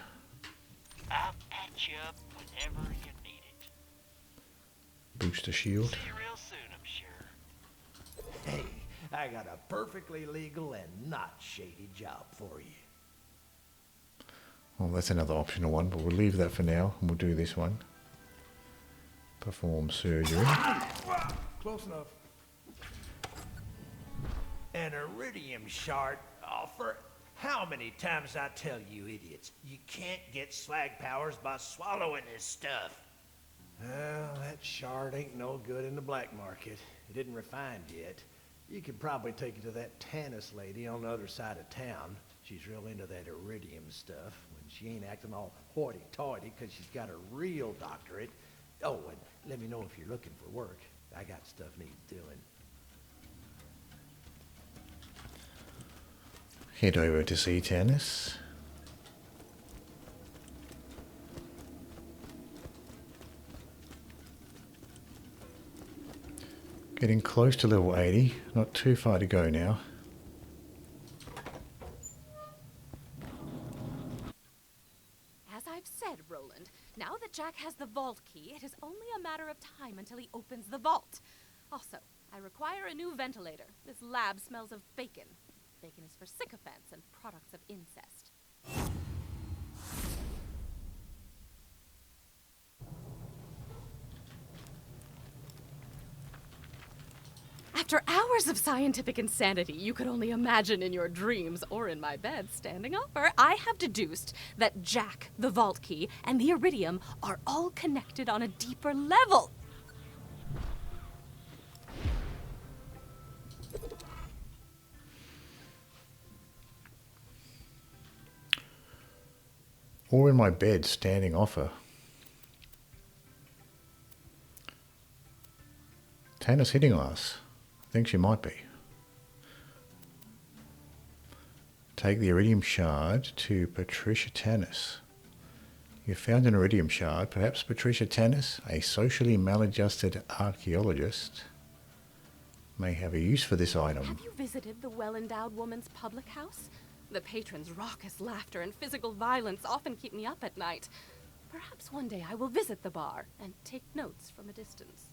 I'll patch you up whenever you need it. Booster shield. See you real soon, I'm sure. Hey, I got a perfectly legal and not shady job for you. Well, that's another optional one, but we'll leave that for now and we'll do this one. Perform surgery. Close enough. An iridium shard offer. How many times I tell you idiots, you can't get slag powers by swallowing this stuff. Well, that shard ain't no good in the black market. It isn't refined yet. You could probably take it to that Tannis lady on the other side of town. She's real into that iridium stuff when she ain't acting all hoity-toity because she's got a real doctorate. Oh, and let me know if you're looking for work. I got stuff needs doing. Head over to see Tannis. Getting close to level 80, not too far to go now. As I've said, Roland, now that Jack has the vault key, it is only a matter of time until he opens the vault. Also, I require a new ventilator. This lab smells of bacon. Bacon is for sycophants and products of incest. After hours of scientific insanity you could only imagine in your dreams or in my bed standing over, I have deduced that Jack, the vault key, and the iridium are all connected on a deeper level. Or in my bed standing off her. Tannis hitting us. I think she might be. Take the iridium shard to Patricia Tannis. You found an iridium shard. Perhaps Patricia Tannis, a socially maladjusted archaeologist, may have a use for this item. Have you visited the well-endowed woman's public house? The patrons' raucous laughter and physical violence often keep me up at night. Perhaps one day I will visit the bar and take notes from a distance.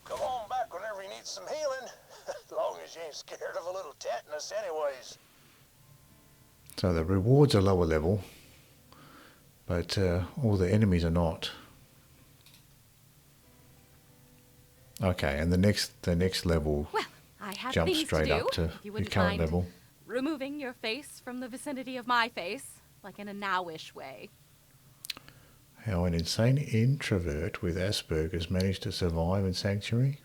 Come on back whenever you need some healing. As long as you ain't scared of a little tetanus anyways. So the rewards are lower level, but all the enemies are not. Okay, and the next level Well, I have jumps things straight to do, up to if you the wouldn't current mind level. removing your face from the vicinity of my face, like in a now-ish way. How an insane introvert with Asperger's managed to survive in Sanctuary?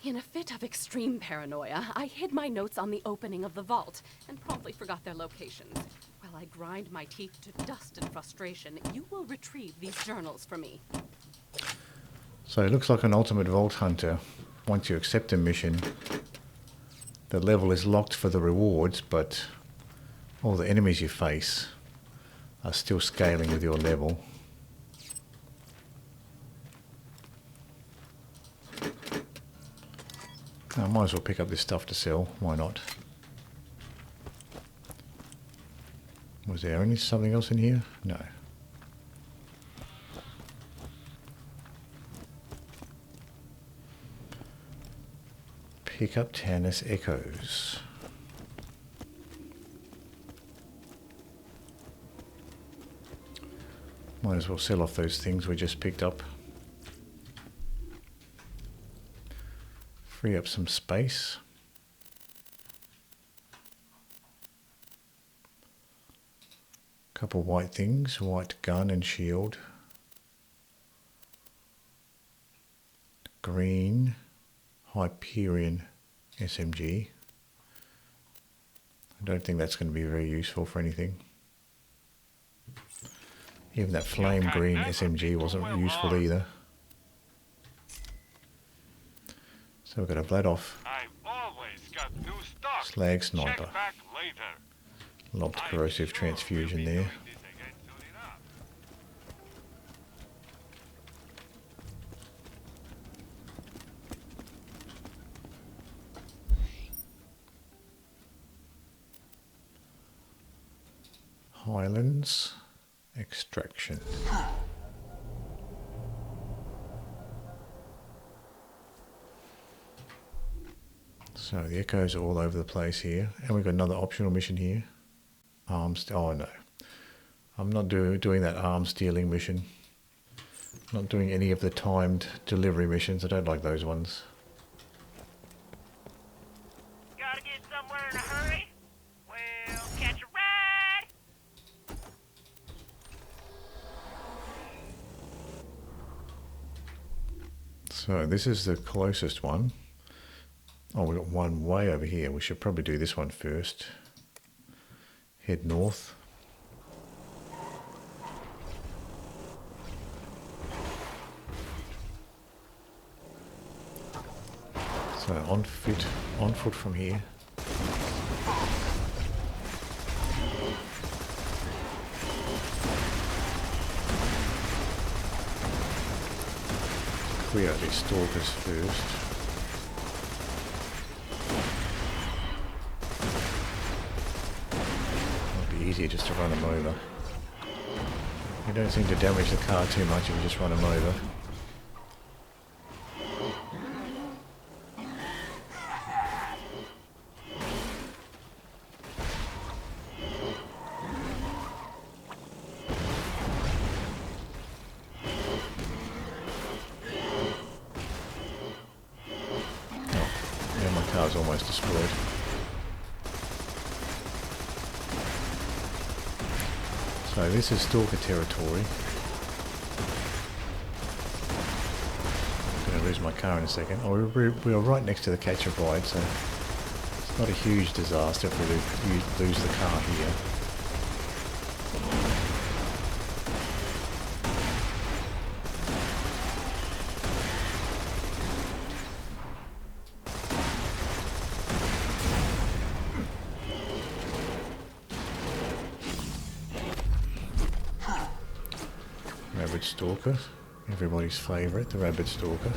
In a fit of extreme paranoia, I hid my notes on the opening of the vault and promptly forgot their locations. While I grind my teeth to dust in frustration, you will retrieve these journals for me. So it looks like an ultimate vault hunter. Once you accept a mission, the level is locked for the rewards, but all the enemies you face are still scaling with your level. I might as well pick up this stuff to sell. Why not? Was there something else in here? No. Pick up Tannis Echoes. Might as well sell off those things we just picked up. Free up some space. Couple white things, white gun and shield. Green Hyperion SMG. I don't think that's going to be very useful for anything. Even that flame green SMG wasn't useful either. So we've got a Vladoff slag sniper. Lobbed corrosive transfusion there. Highlands extraction. So the echoes are all over the place here, and we've got another optional mission here. Arms. Oh no, I'm not doing that arms stealing mission. Not doing any of the timed delivery missions. I don't like those ones. Gotta get somewhere in a hurry? Well, catch a ride! So this is the closest one. Oh, we've got one way over here. We should probably do this one first. Head north. So on foot from here. Clear out these stalkers first. Easier just to run them over. You don't seem to damage the car too much if you just run them over. car's almost destroyed. So this is Stalker territory. I'm going to lose my car in a second. Oh, we are right next to the catch of ride, so it's not a huge disaster if we lose the car here. Rabbit Stalker, everybody's favourite, the Rabbit Stalker.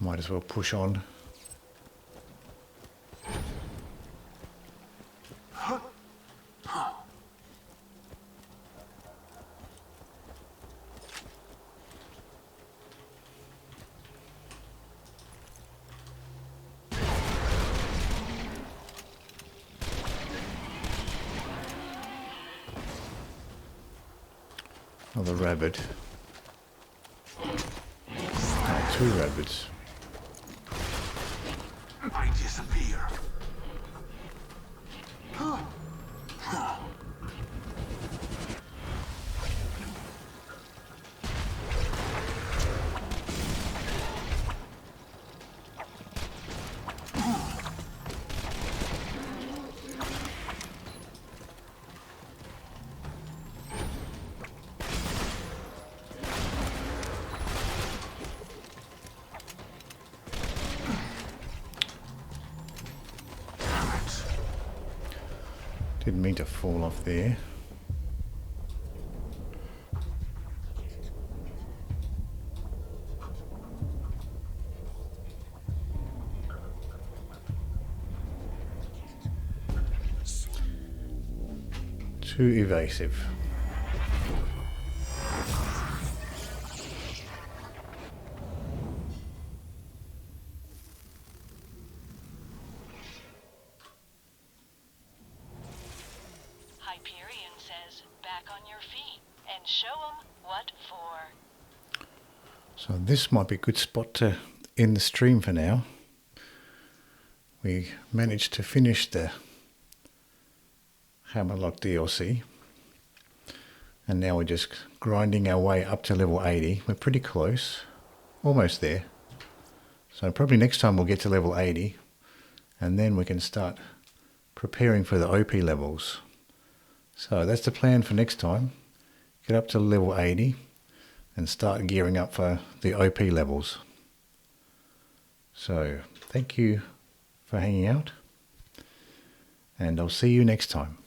Might as well push on. Another rabbit. Oh, two rabbits. I disappear. Didn't mean to fall off there. Too evasive. Hyperion says, back on your feet, and show 'em what for. So this might be a good spot to end the stream for now. We managed to finish the Hammerlock DLC. And now we're just grinding our way up to level 80. We're pretty close. Almost there. So probably next time we'll get to level 80. And then we can start preparing for the OP levels. So that's the plan for next time. Get up to level 80 and start gearing up for the OP levels. So thank you for hanging out, and I'll see you next time.